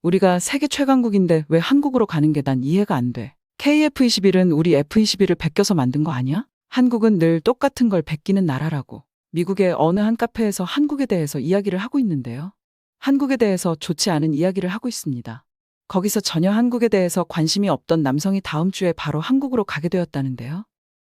우리가 세계 최강국인데 왜 한국으로 가는 게 난 이해가 안 돼. KF-21은 우리 F-21을 베껴서 만든 거 아니야? 한국은 늘 똑같은 걸 베끼는 나라라고. 미국의 어느 한 카페에서 한국에 대해서 이야기를 하고 있는데요. 한국에 대해서 좋지 않은 이야기를 하고 있습니다. 거기서 전혀 한국에 대해서 관심이 없던 남성이 다음 주에 바로 한국으로 가게 되었다는데요.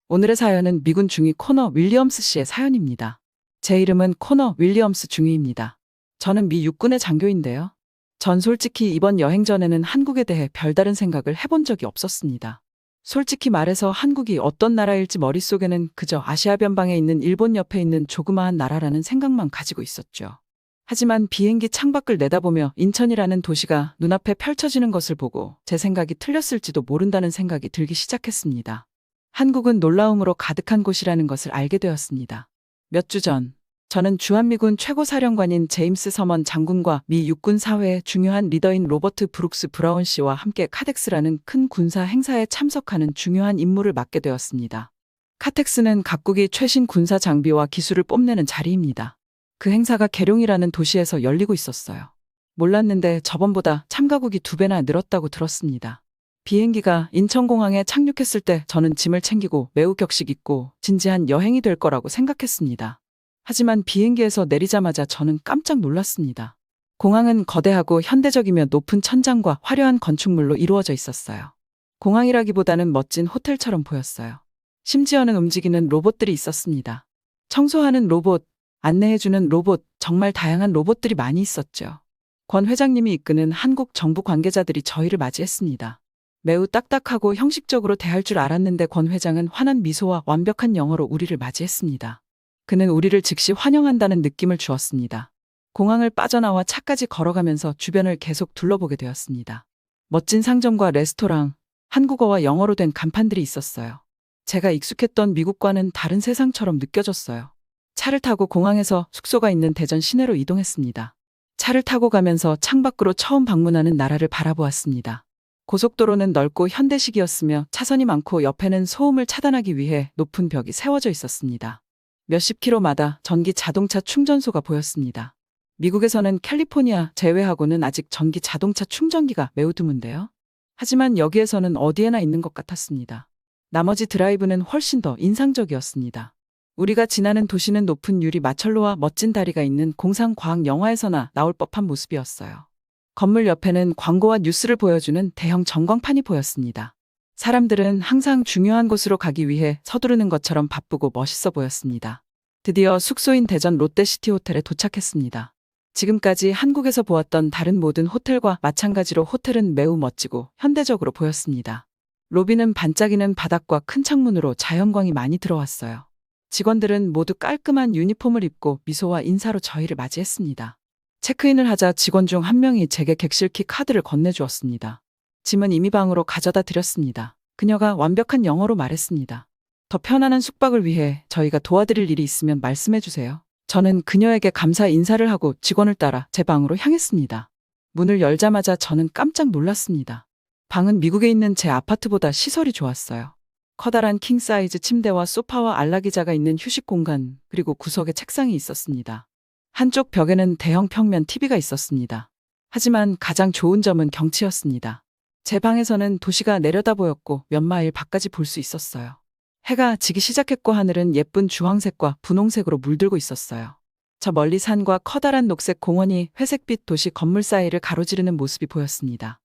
오늘의 사연은 미군 중위 코너 윌리엄스 씨의 사연입니다. 제 이름은 코너 윌리엄스 중위입니다. 저는 미 육군의 장교인데요. 전 솔직히 이번 여행 전에는 한국에 대해 별다른 생각을 해본 적이 없었습니다. 솔직히 말해서 한국이 어떤 나라일지 머릿속에는 그저 아시아 변방에 있는 일본 옆에 있는 조그마한 나라라는 생각만 가지고 있었죠. 하지만 비행기 창밖을 내다보며 인천이라는 도시가 눈앞에 펼쳐지는 것을 보고 제 생각이 틀렸을지도 모른다는 생각이 들기 시작했습니다. 한국은 놀라움으로 가득한 곳이라는 것을 알게 되었습니다. 몇 주 전, 저는 주한미군 최고사령관인 제임스 서먼 장군과 미 육군 사회의 중요한 리더인 로버트 브룩스 브라운 씨와 함께 카덱스라는 큰 군사 행사에 참석하는 중요한 임무를 맡게 되었습니다. 카텍스는 각국이 최신 군사 장비와 기술을 뽐내는 자리입니다. 그 행사가 계룡이라는 도시에서 열리고 있었어요. 몰랐는데 저번보다 참가국이 2배나 늘었다고 들었습니다. 비행기가 인천공항에 착륙했을 때 저는 짐을 챙기고 매우 격식 있고 진지한 여행이 될 거라고 생각했습니다. 하지만 비행기에서 내리자마자 저는 깜짝 놀랐습니다. 공항은 거대하고 현대적이며 높은 천장과 화려한 건축물로 이루어져 있었어요. 공항이라기보다는 멋진 호텔처럼 보였어요. 심지어는 움직이는 로봇들이 있었습니다. 청소하는 로봇, 안내해주는 로봇, 정말 다양한 로봇들이 많이 있었죠. 권 회장님이 이끄는 한국 정부 관계자들이 저희를 맞이했습니다. 매우 딱딱하고 형식적으로 대할 줄 알았는데 권 회장은 환한 미소와 완벽한 영어로 우리를 맞이했습니다. 그는 우리를 즉시 환영한다는 느낌을 주었습니다. 공항을 빠져나와 차까지 걸어가면서 주변을 계속 둘러보게 되었습니다. 멋진 상점과 레스토랑, 한국어와 영어로 된 간판들이 있었어요. 제가 익숙했던 미국과는 다른 세상처럼 느껴졌어요. 차를 타고 공항에서 숙소가 있는 대전 시내로 이동했습니다. 차를 타고 가면서 창밖으로 처음 방문하는 나라를 바라보았습니다. 고속도로는 넓고 현대식이었으며 차선이 많고 옆에는 소음을 차단하기 위해 높은 벽이 세워져 있었습니다. 몇십 킬로마다 전기 자동차 충전소가 보였습니다. 미국에서는 캘리포니아 제외하고는 아직 전기 자동차 충전기가 매우 드문데요. 하지만 여기에서는 어디에나 있는 것 같았습니다. 나머지 드라이브는 훨씬 더 인상적이었습니다. 우리가 지나는 도시는 높은 유리 마철로와 멋진 다리가 있는 공상과학 영화에서나 나올 법한 모습이었어요. 건물 옆에는 광고와 뉴스를 보여주는 대형 전광판이 보였습니다. 사람들은 항상 중요한 곳으로 가기 위해 서두르는 것처럼 바쁘고 멋있어 보였습니다. 드디어 숙소인 대전 롯데시티 호텔에 도착했습니다. 지금까지 한국에서 보았던 다른 모든 호텔과 마찬가지로 호텔은 매우 멋지고 현대적으로 보였습니다. 로비는 반짝이는 바닥과 큰 창문으로 자연광이 많이 들어왔어요. 직원들은 모두 깔끔한 유니폼을 입고 미소와 인사로 저희를 맞이했습니다. 체크인을 하자 직원 중 한 명이 제게 객실키 카드를 건네주었습니다. 짐은 이미 방으로 가져다 드렸습니다. 그녀가 완벽한 영어로 말했습니다. 더 편안한 숙박을 위해 저희가 도와드릴 일이 있으면 말씀해 주세요. 저는 그녀에게 감사 인사를 하고 직원을 따라 제 방으로 향했습니다. 문을 열자마자 저는 깜짝 놀랐습니다. 방은 미국에 있는 제 아파트보다 시설이 좋았어요. 커다란 킹사이즈 침대와 소파와 안락의자가 있는 휴식 공간, 그리고 구석에 책상이 있었습니다. 한쪽 벽에는 대형 평면 TV가 있었습니다. 하지만 가장 좋은 점은 경치였습니다. 제 방에서는 도시가 내려다 보였고 몇 마일 밖까지 볼 수 있었어요. 해가 지기 시작했고 하늘은 예쁜 주황색과 분홍색으로 물들고 있었어요. 저 멀리 산과 커다란 녹색 공원이 회색빛 도시 건물 사이를 가로지르는 모습이 보였습니다.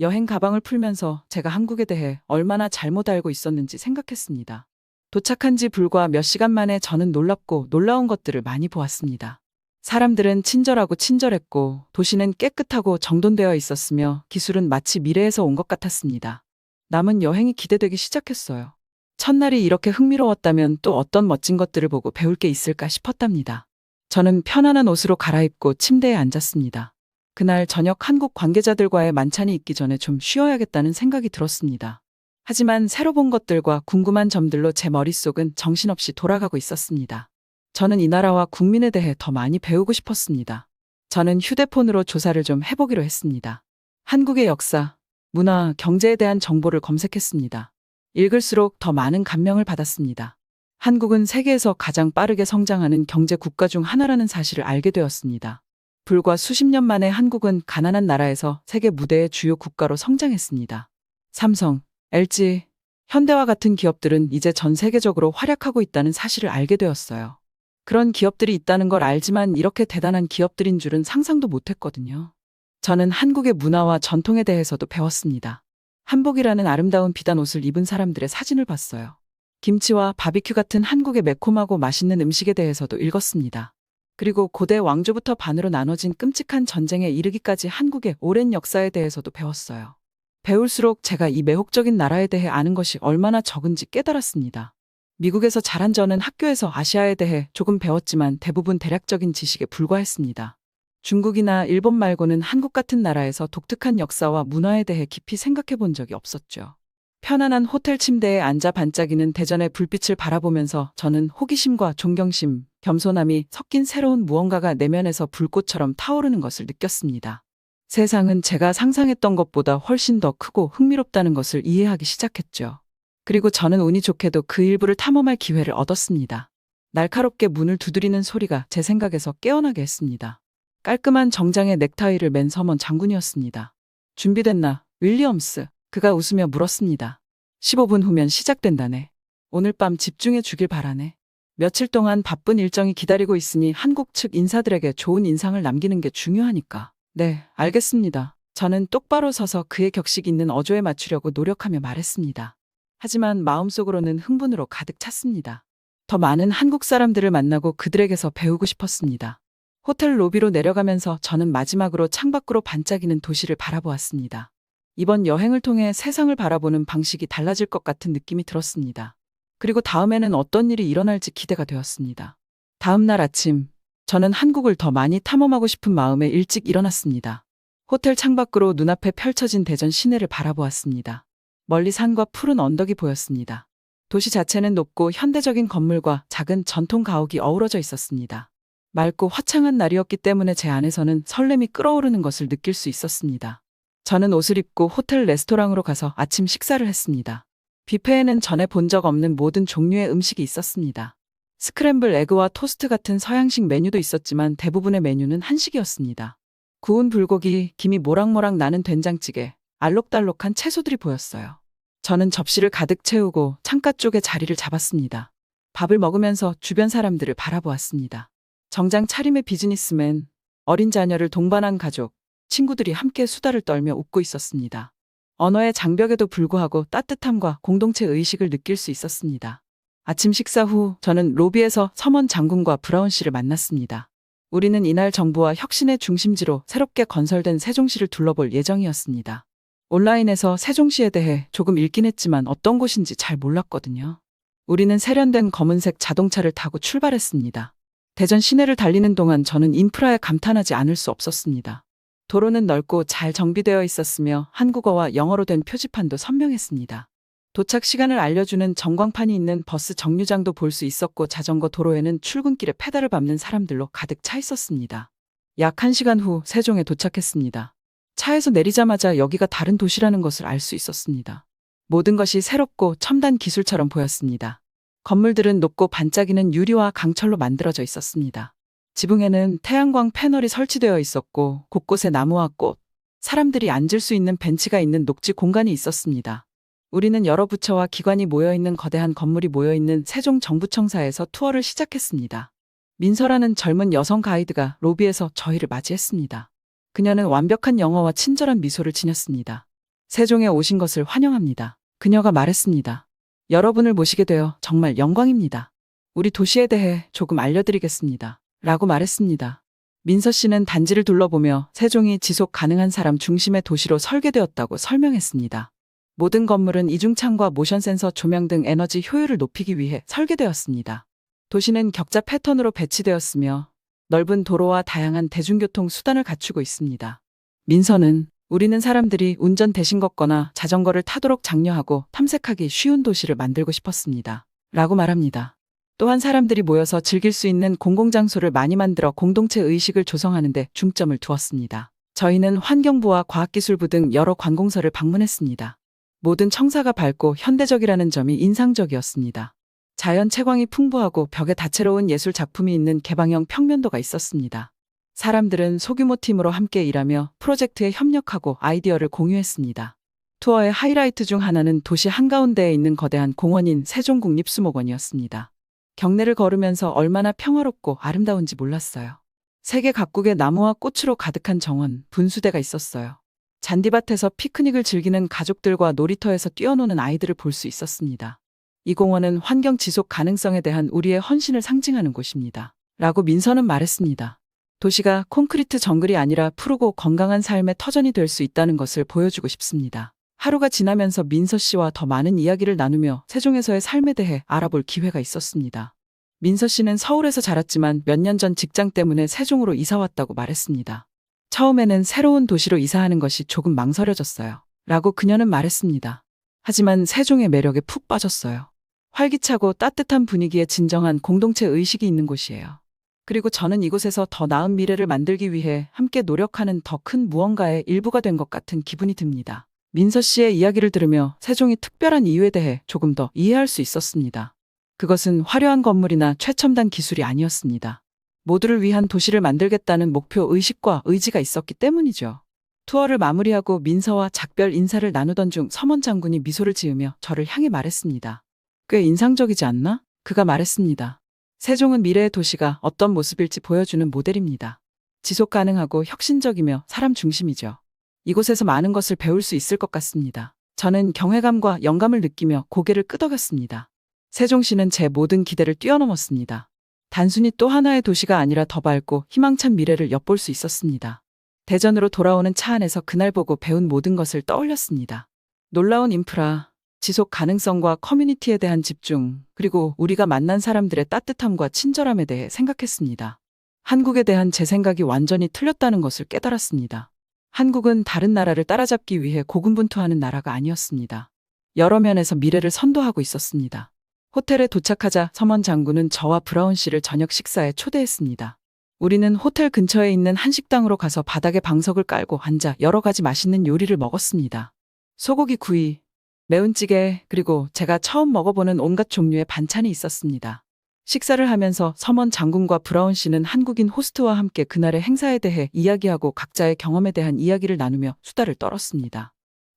여행 가방을 풀면서 제가 한국에 대해 얼마나 잘못 알고 있었는지 생각했습니다. 도착한 지 불과 몇 시간 만에 저는 놀랍고 놀라운 것들을 많이 보았습니다. 사람들은 친절하고 친절했고 도시는 깨끗하고 정돈되어 있었으며 기술은 마치 미래에서 온 것 같았습니다. 남은 여행이 기대되기 시작했어요. 첫날이 이렇게 흥미로웠다면 또 어떤 멋진 것들을 보고 배울 게 있을까 싶었답니다. 저는 편안한 옷으로 갈아입고 침대에 앉았습니다. 그날 저녁 한국 관계자들과의 만찬이 있기 전에 좀 쉬어야겠다는 생각이 들었습니다. 하지만 새로 본 것들과 궁금한 점들로 제 머릿속은 정신없이 돌아가고 있었습니다. 저는 이 나라와 국민에 대해 더 많이 배우고 싶었습니다. 저는 휴대폰으로 조사를 좀 해보기로 했습니다. 한국의 역사, 문화, 경제에 대한 정보를 검색했습니다. 읽을수록 더 많은 감명을 받았습니다. 한국은 세계에서 가장 빠르게 성장하는 경제 국가 중 하나라는 사실을 알게 되었습니다. 불과 수십 년 만에 한국은 가난한 나라에서 세계 무대의 주요 국가로 성장했습니다. 삼성, LG, 현대와 같은 기업들은 이제 전 세계적으로 활약하고 있다는 사실을 알게 되었어요. 그런 기업들이 있다는 걸 알지만 이렇게 대단한 기업들인 줄은 상상도 못했거든요. 저는 한국의 문화와 전통에 대해서도 배웠습니다. 한복이라는 아름다운 비단 옷을 입은 사람들의 사진을 봤어요. 김치와 바비큐 같은 한국의 매콤하고 맛있는 음식에 대해서도 읽었습니다. 그리고 고대 왕조부터 반으로 나눠진 끔찍한 전쟁에 이르기까지 한국의 오랜 역사에 대해서도 배웠어요. 배울수록 제가 이 매혹적인 나라에 대해 아는 것이 얼마나 적은지 깨달았습니다. 미국에서 자란 저는 학교에서 아시아에 대해 조금 배웠지만 대부분 대략적인 지식에 불과했습니다. 중국이나 일본 말고는 한국 같은 나라에서 독특한 역사와 문화에 대해 깊이 생각해 본 적이 없었죠. 편안한 호텔 침대에 앉아 반짝이는 대전의 불빛을 바라보면서 저는 호기심과 존경심, 겸손함이 섞인 새로운 무언가가 내면에서 불꽃처럼 타오르는 것을 느꼈습니다. 세상은 제가 상상했던 것보다 훨씬 더 크고 흥미롭다는 것을 이해하기 시작했죠. 그리고 저는 운이 좋게도 그 일부를 탐험할 기회를 얻었습니다. 날카롭게 문을 두드리는 소리가 제 생각에서 깨어나게 했습니다. 깔끔한 정장에 넥타이를 맨 서먼 장군이었습니다. 준비됐나, 윌리엄스? 그가 웃으며 물었습니다. 15분 후면 시작된다네. 오늘 밤 집중해 주길 바라네. 며칠 동안 바쁜 일정이 기다리고 있으니 한국 측 인사들에게 좋은 인상을 남기는 게 중요하니까. 네, 알겠습니다. 저는 똑바로 서서 그의 격식 있는 어조에 맞추려고 노력하며 말했습니다. 하지만 마음속으로는 흥분으로 가득 찼습니다. 더 많은 한국 사람들을 만나고 그들에게서 배우고 싶었습니다. 호텔 로비로 내려가면서 저는 마지막으로 창밖으로 반짝이는 도시를 바라보았습니다. 이번 여행을 통해 세상을 바라보는 방식이 달라질 것 같은 느낌이 들었습니다. 그리고 다음에는 어떤 일이 일어날지 기대가 되었습니다. 다음 날 아침, 저는 한국을 더 많이 탐험하고 싶은 마음에 일찍 일어났습니다. 호텔 창밖으로 눈앞에 펼쳐진 대전 시내를 바라보았습니다. 멀리 산과 푸른 언덕이 보였습니다. 도시 자체는 높고 현대적인 건물과 작은 전통 가옥이 어우러져 있었습니다. 맑고 화창한 날이었기 때문에 제 안에서는 설렘이 끓어오르는 것을 느낄 수 있었습니다. 저는 옷을 입고 호텔 레스토랑으로 가서 아침 식사를 했습니다. 뷔페에는 전에 본 적 없는 모든 종류의 음식이 있었습니다. 스크램블 에그와 토스트 같은 서양식 메뉴도 있었지만 대부분의 메뉴는 한식이었습니다. 구운 불고기, 김이 모락모락 나는 된장찌개, 알록달록한 채소들이 보였어요. 저는 접시를 가득 채우고 창가 쪽에 자리를 잡았습니다. 밥을 먹으면서 주변 사람들을 바라보았습니다. 정장 차림의 비즈니스맨, 어린 자녀를 동반한 가족, 친구들이 함께 수다를 떨며 웃고 있었습니다. 언어의 장벽에도 불구하고 따뜻함과 공동체 의식을 느낄 수 있었습니다. 아침 식사 후 저는 로비에서 서먼 장군과 브라운 씨를 만났습니다. 우리는 이날 정부와 혁신의 중심지로 새롭게 건설된 세종시를 둘러볼 예정이었습니다. 온라인에서 세종시에 대해 조금 읽긴 했지만 어떤 곳인지 잘 몰랐거든요. 우리는 세련된 검은색 자동차를 타고 출발했습니다. 대전 시내를 달리는 동안 저는 인프라에 감탄하지 않을 수 없었습니다. 도로는 넓고 잘 정비되어 있었으며 한국어와 영어로 된 표지판도 선명했습니다. 도착 시간을 알려주는 전광판이 있는 버스 정류장도 볼 수 있었고 자전거 도로에는 출근길에 페달을 밟는 사람들로 가득 차 있었습니다. 약 1시간 후 세종에 도착했습니다. 차에서 내리자마자 여기가 다른 도시라는 것을 알 수 있었습니다. 모든 것이 새롭고 첨단 기술처럼 보였습니다. 건물들은 높고 반짝이는 유리와 강철로 만들어져 있었습니다. 지붕에는 태양광 패널이 설치되어 있었고 곳곳에 나무와 꽃, 사람들이 앉을 수 있는 벤치가 있는 녹지 공간이 있었습니다. 우리는 여러 부처와 기관이 모여있는 거대한 건물이 모여있는 세종정부청사에서 투어를 시작했습니다. 민서라는 젊은 여성 가이드가 로비에서 저희를 맞이했습니다. 그녀는 완벽한 영어와 친절한 미소를 지녔습니다. 세종에 오신 것을 환영합니다. 그녀가 말했습니다. 여러분을 모시게 되어 정말 영광입니다. 우리 도시에 대해 조금 알려드리겠습니다. 라고 말했습니다. 민서 씨는 단지를 둘러보며 세종이 지속 가능한 사람 중심의 도시로 설계되었다고 설명했습니다. 모든 건물은 이중창과 모션 센서 조명 등 에너지 효율을 높이기 위해 설계되었습니다. 도시는 격자 패턴으로 배치되었으며 넓은 도로와 다양한 대중교통 수단을 갖추고 있습니다. 민서는 우리는 사람들이 운전 대신 걷거나 자전거를 타도록 장려하고 탐색하기 쉬운 도시를 만들고 싶었습니다. 라고 말합니다. 또한 사람들이 모여서 즐길 수 있는 공공장소를 많이 만들어 공동체 의식을 조성하는 데 중점을 두었습니다. 저희는 환경부와 과학기술부 등 여러 관공서를 방문했습니다. 모든 청사가 밝고 현대적이라는 점이 인상적이었습니다. 자연 채광이 풍부하고 벽에 다채로운 예술 작품이 있는 개방형 평면도가 있었습니다. 사람들은 소규모 팀으로 함께 일하며 프로젝트에 협력하고 아이디어를 공유했습니다. 투어의 하이라이트 중 하나는 도시 한가운데에 있는 거대한 공원인 세종국립수목원이었습니다. 경내를 걸으면서 얼마나 평화롭고 아름다운지 몰랐어요. 세계 각국의 나무와 꽃으로 가득한 정원, 분수대가 있었어요. 잔디밭에서 피크닉을 즐기는 가족들과 놀이터에서 뛰어노는 아이들을 볼 수 있었습니다. 이 공원은 환경 지속 가능성에 대한 우리의 헌신을 상징하는 곳입니다. 라고 민서는 말했습니다. 도시가 콘크리트 정글이 아니라 푸르고 건강한 삶의 터전이 될 수 있다는 것을 보여주고 싶습니다. 하루가 지나면서 민서 씨와 더 많은 이야기를 나누며 세종에서의 삶에 대해 알아볼 기회가 있었습니다. 민서 씨는 서울에서 자랐지만 몇 년 전 직장 때문에 세종으로 이사 왔다고 말했습니다. 처음에는 새로운 도시로 이사하는 것이 조금 망설여졌어요. 라고 그녀는 말했습니다. 하지만 세종의 매력에 푹 빠졌어요. 활기차고 따뜻한 분위기에 진정한 공동체 의식이 있는 곳이에요. 그리고 저는 이곳에서 더 나은 미래를 만들기 위해 함께 노력하는 더 큰 무언가의 일부가 된 것 같은 기분이 듭니다. 민서 씨의 이야기를 들으며 세종이 특별한 이유에 대해 조금 더 이해할 수 있었습니다. 그것은 화려한 건물이나 최첨단 기술이 아니었습니다. 모두를 위한 도시를 만들겠다는 목표 의식과 의지가 있었기 때문이죠. 투어를 마무리하고 민서와 작별 인사를 나누던 중 서먼 장군이 미소를 지으며 저를 향해 말했습니다. 꽤 인상적이지 않나? 그가 말했습니다. 세종은 미래의 도시가 어떤 모습일지 보여주는 모델입니다. 지속 가능하고 혁신적이며 사람 중심이죠. 이곳에서 많은 것을 배울 수 있을 것 같습니다. 저는 경외감과 영감을 느끼며 고개를 끄덕였습니다. 세종시는 제 모든 기대를 뛰어넘었습니다. 단순히 또 하나의 도시가 아니라 더 밝고 희망찬 미래를 엿볼 수 있었습니다. 대전으로 돌아오는 차 안에서 그날 보고 배운 모든 것을 떠올렸습니다. 놀라운 인프라, 지속 가능성과 커뮤니티에 대한 집중, 그리고 우리가 만난 사람들의 따뜻함과 친절함에 대해 생각했습니다. 한국에 대한 제 생각이 완전히 틀렸다는 것을 깨달았습니다. 한국은 다른 나라를 따라잡기 위해 고군분투하는 나라가 아니었습니다. 여러 면에서 미래를 선도하고 있었습니다. 호텔에 도착하자 서먼 장군은 저와 브라운 씨를 저녁 식사에 초대했습니다. 우리는 호텔 근처에 있는 한식당으로 가서 바닥에 방석을 깔고 앉아 여러 가지 맛있는 요리를 먹었습니다. 소고기 구이, 매운 찌개, 그리고 제가 처음 먹어보는 온갖 종류의 반찬이 있었습니다. 식사를 하면서 서먼 장군과 브라운 씨는 한국인 호스트와 함께 그날의 행사에 대해 이야기하고 각자의 경험에 대한 이야기를 나누며 수다를 떨었습니다.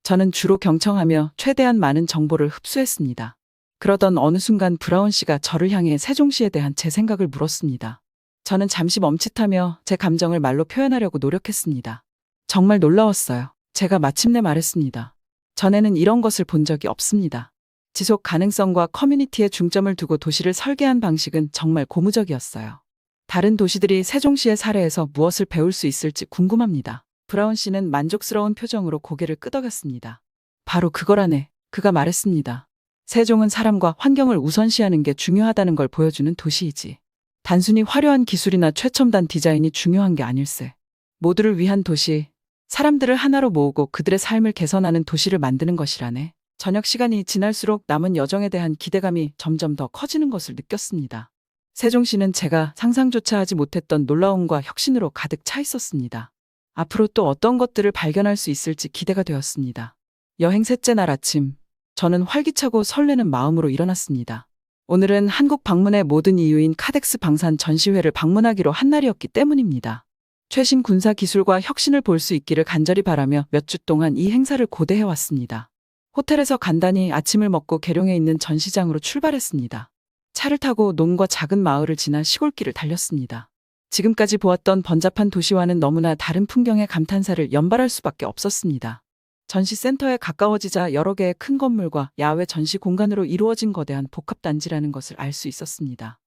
저는 주로 경청하며 최대한 많은 정보를 흡수했습니다. 그러던 어느 순간 브라운 씨가 저를 향해 세종시에 대한 제 생각을 물었습니다. 저는 잠시 멈칫하며 제 감정을 말로 표현하려고 노력했습니다. 정말 놀라웠어요. 제가 마침내 말했습니다. 전에는 이런 것을 본 적이 없습니다. 지속 가능성과 커뮤니티에 중점을 두고 도시를 설계한 방식은 정말 고무적이었어요. 다른 도시들이 세종시의 사례에서 무엇을 배울 수 있을지 궁금합니다. 브라운 씨는 만족스러운 표정으로 고개를 끄덕였습니다. 바로 그거라네. 그가 말했습니다. 세종은 사람과 환경을 우선시하는 게 중요하다는 걸 보여주는 도시이지. 단순히 화려한 기술이나 최첨단 디자인이 중요한 게 아닐세. 모두를 위한 도시, 사람들을 하나로 모으고 그들의 삶을 개선하는 도시를 만드는 것이라네. 저녁 시간이 지날수록 남은 여정에 대한 기대감이 점점 더 커지는 것을 느꼈습니다. 세종시는 제가 상상조차 하지 못했던 놀라움과 혁신으로 가득 차 있었습니다. 앞으로 또 어떤 것들을 발견할 수 있을지 기대가 되었습니다. 여행 셋째 날 아침, 저는 활기차고 설레는 마음으로 일어났습니다. 오늘은 한국 방문의 모든 이유인 카덱스 방산 전시회를 방문하기로 한 날이었기 때문입니다. 최신 군사 기술과 혁신을 볼 수 있기를 간절히 바라며 몇 주 동안 이 행사를 고대해왔습니다. 호텔에서 간단히 아침을 먹고 계룡에 있는 전시장으로 출발했습니다. 차를 타고 논과 작은 마을을 지나 시골길을 달렸습니다. 지금까지 보았던 번잡한 도시와는 너무나 다른 풍경에 감탄사를 연발할 수밖에 없었습니다. 전시센터에 가까워지자 여러 개의 큰 건물과 야외 전시 공간으로 이루어진 거대한 복합단지라는 것을 알 수 있었습니다.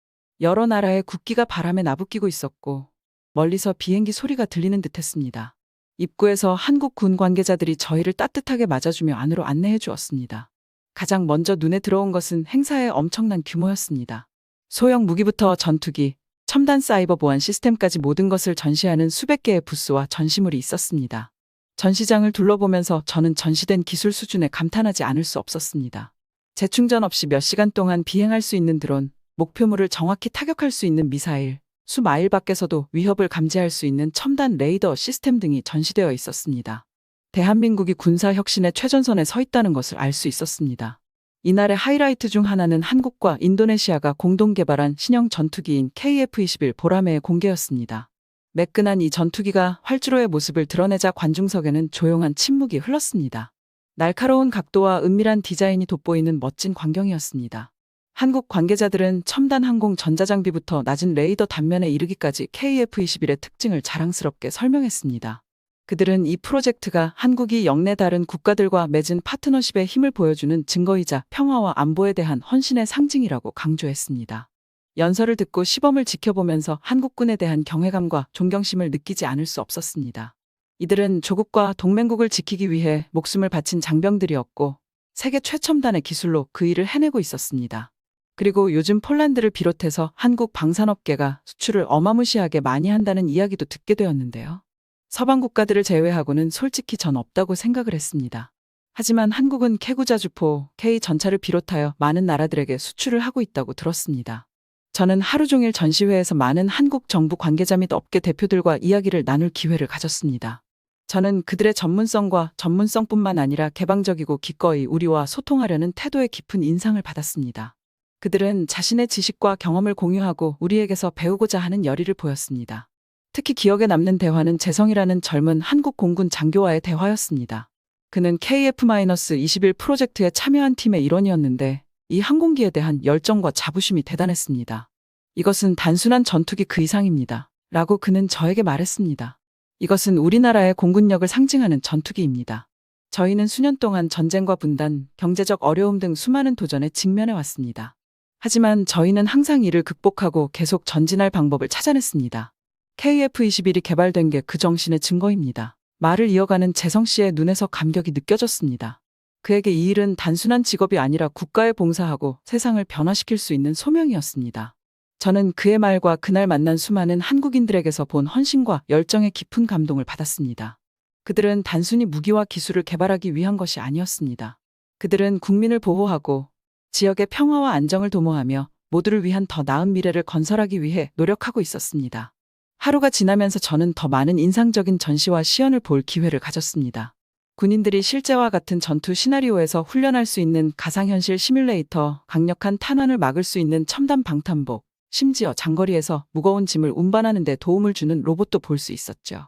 여러 나라의 국기가 바람에 나부끼고 있었고 멀리서 비행기 소리가 들리는 듯했습니다. 입구에서 한국 군 관계자들이 저희를 따뜻하게 맞아주며 안으로 안내해 주었습니다. 가장 먼저 눈에 들어온 것은 행사의 엄청난 규모였습니다. 소형 무기부터 전투기, 첨단 사이버 보안 시스템까지 모든 것을 전시하는 수백 개의 부스와 전시물이 있었습니다. 전시장을 둘러보면서 저는 전시된 기술 수준에 감탄하지 않을 수 없었습니다. 재충전 없이 몇 시간 동안 비행할 수 있는 드론, 목표물을 정확히 타격할 수 있는 미사일, 수마일 밖에서도 위협을 감지할 수 있는 첨단 레이더 시스템 등이 전시되어 있었습니다. 대한민국이 군사혁신의 최전선에 서 있다는 것을 알 수 있었습니다. 이날의 하이라이트 중 하나는 한국과 인도네시아가 공동 개발한 신형 전투기인 KF-21 보라매의 공개였습니다. 매끈한 이 전투기가 활주로의 모습을 드러내자 관중석에는 조용한 침묵이 흘렀습니다. 날카로운 각도와 은밀한 디자인이 돋보이는 멋진 광경이었습니다. 한국 관계자들은 첨단 항공 전자장비부터 낮은 레이더 단면에 이르기까지 KF-21의 특징을 자랑스럽게 설명했습니다. 그들은 이 프로젝트가 한국이 영내 다른 국가들과 맺은 파트너십의 힘을 보여주는 증거이자 평화와 안보에 대한 헌신의 상징이라고 강조했습니다. 연설을 듣고 시범을 지켜보면서 한국군에 대한 경외감과 존경심을 느끼지 않을 수 없었습니다. 이들은 조국과 동맹국을 지키기 위해 목숨을 바친 장병들이었고 세계 최첨단의 기술로 그 일을 해내고 있었습니다. 그리고 요즘 폴란드를 비롯해서 한국 방산업계가 수출을 어마무시하게 많이 한다는 이야기도 듣게 되었는데요. 서방 국가들을 제외하고는 솔직히 전 없다고 생각을 했습니다. 하지만 한국은 캐구자주포, K전차를 비롯하여 많은 나라들에게 수출을 하고 있다고 들었습니다. 저는 하루 종일 전시회에서 많은 한국 정부 관계자 및 업계 대표들과 이야기를 나눌 기회를 가졌습니다. 저는 그들의 전문성과 전문성뿐만 아니라 개방적이고 기꺼이 우리와 소통하려는 태도에 깊은 인상을 받았습니다. 그들은 자신의 지식과 경험을 공유하고 우리에게서 배우고자 하는 열의를 보였습니다. 특히 기억에 남는 대화는 재성이라는 젊은 한국 공군 장교와의 대화였습니다. 그는 KF-21 프로젝트에 참여한 팀의 일원이었는데 이 항공기에 대한 열정과 자부심이 대단했습니다. 이것은 단순한 전투기 그 이상입니다. 라고 그는 저에게 말했습니다. 이것은 우리나라의 공군력을 상징하는 전투기입니다. 저희는 수년 동안 전쟁과 분단, 경제적 어려움 등 수많은 도전에 직면해 왔습니다. 하지만 저희는 항상 이를 극복하고 계속 전진할 방법을 찾아냈습니다. KF-21이 개발된 게 그 정신의 증거입니다. 말을 이어가는 재성 씨의 눈에서 감격이 느껴졌습니다. 그에게 이 일은 단순한 직업이 아니라 국가에 봉사하고 세상을 변화시킬 수 있는 소명이었습니다. 저는 그의 말과 그날 만난 수많은 한국인들에게서 본 헌신과 열정의 깊은 감동을 받았습니다. 그들은 단순히 무기와 기술을 개발하기 위한 것이 아니었습니다. 그들은 국민을 보호하고 지역의 평화와 안정을 도모하며 모두를 위한 더 나은 미래를 건설하기 위해 노력하고 있었습니다. 하루가 지나면서 저는 더 많은 인상적인 전시와 시연을 볼 기회를 가졌습니다. 군인들이 실제와 같은 전투 시나리오에서 훈련할 수 있는 가상현실 시뮬레이터, 강력한 탄환을 막을 수 있는 첨단 방탄복, 심지어 장거리에서 무거운 짐을 운반하는 데 도움을 주는 로봇도 볼 수 있었죠.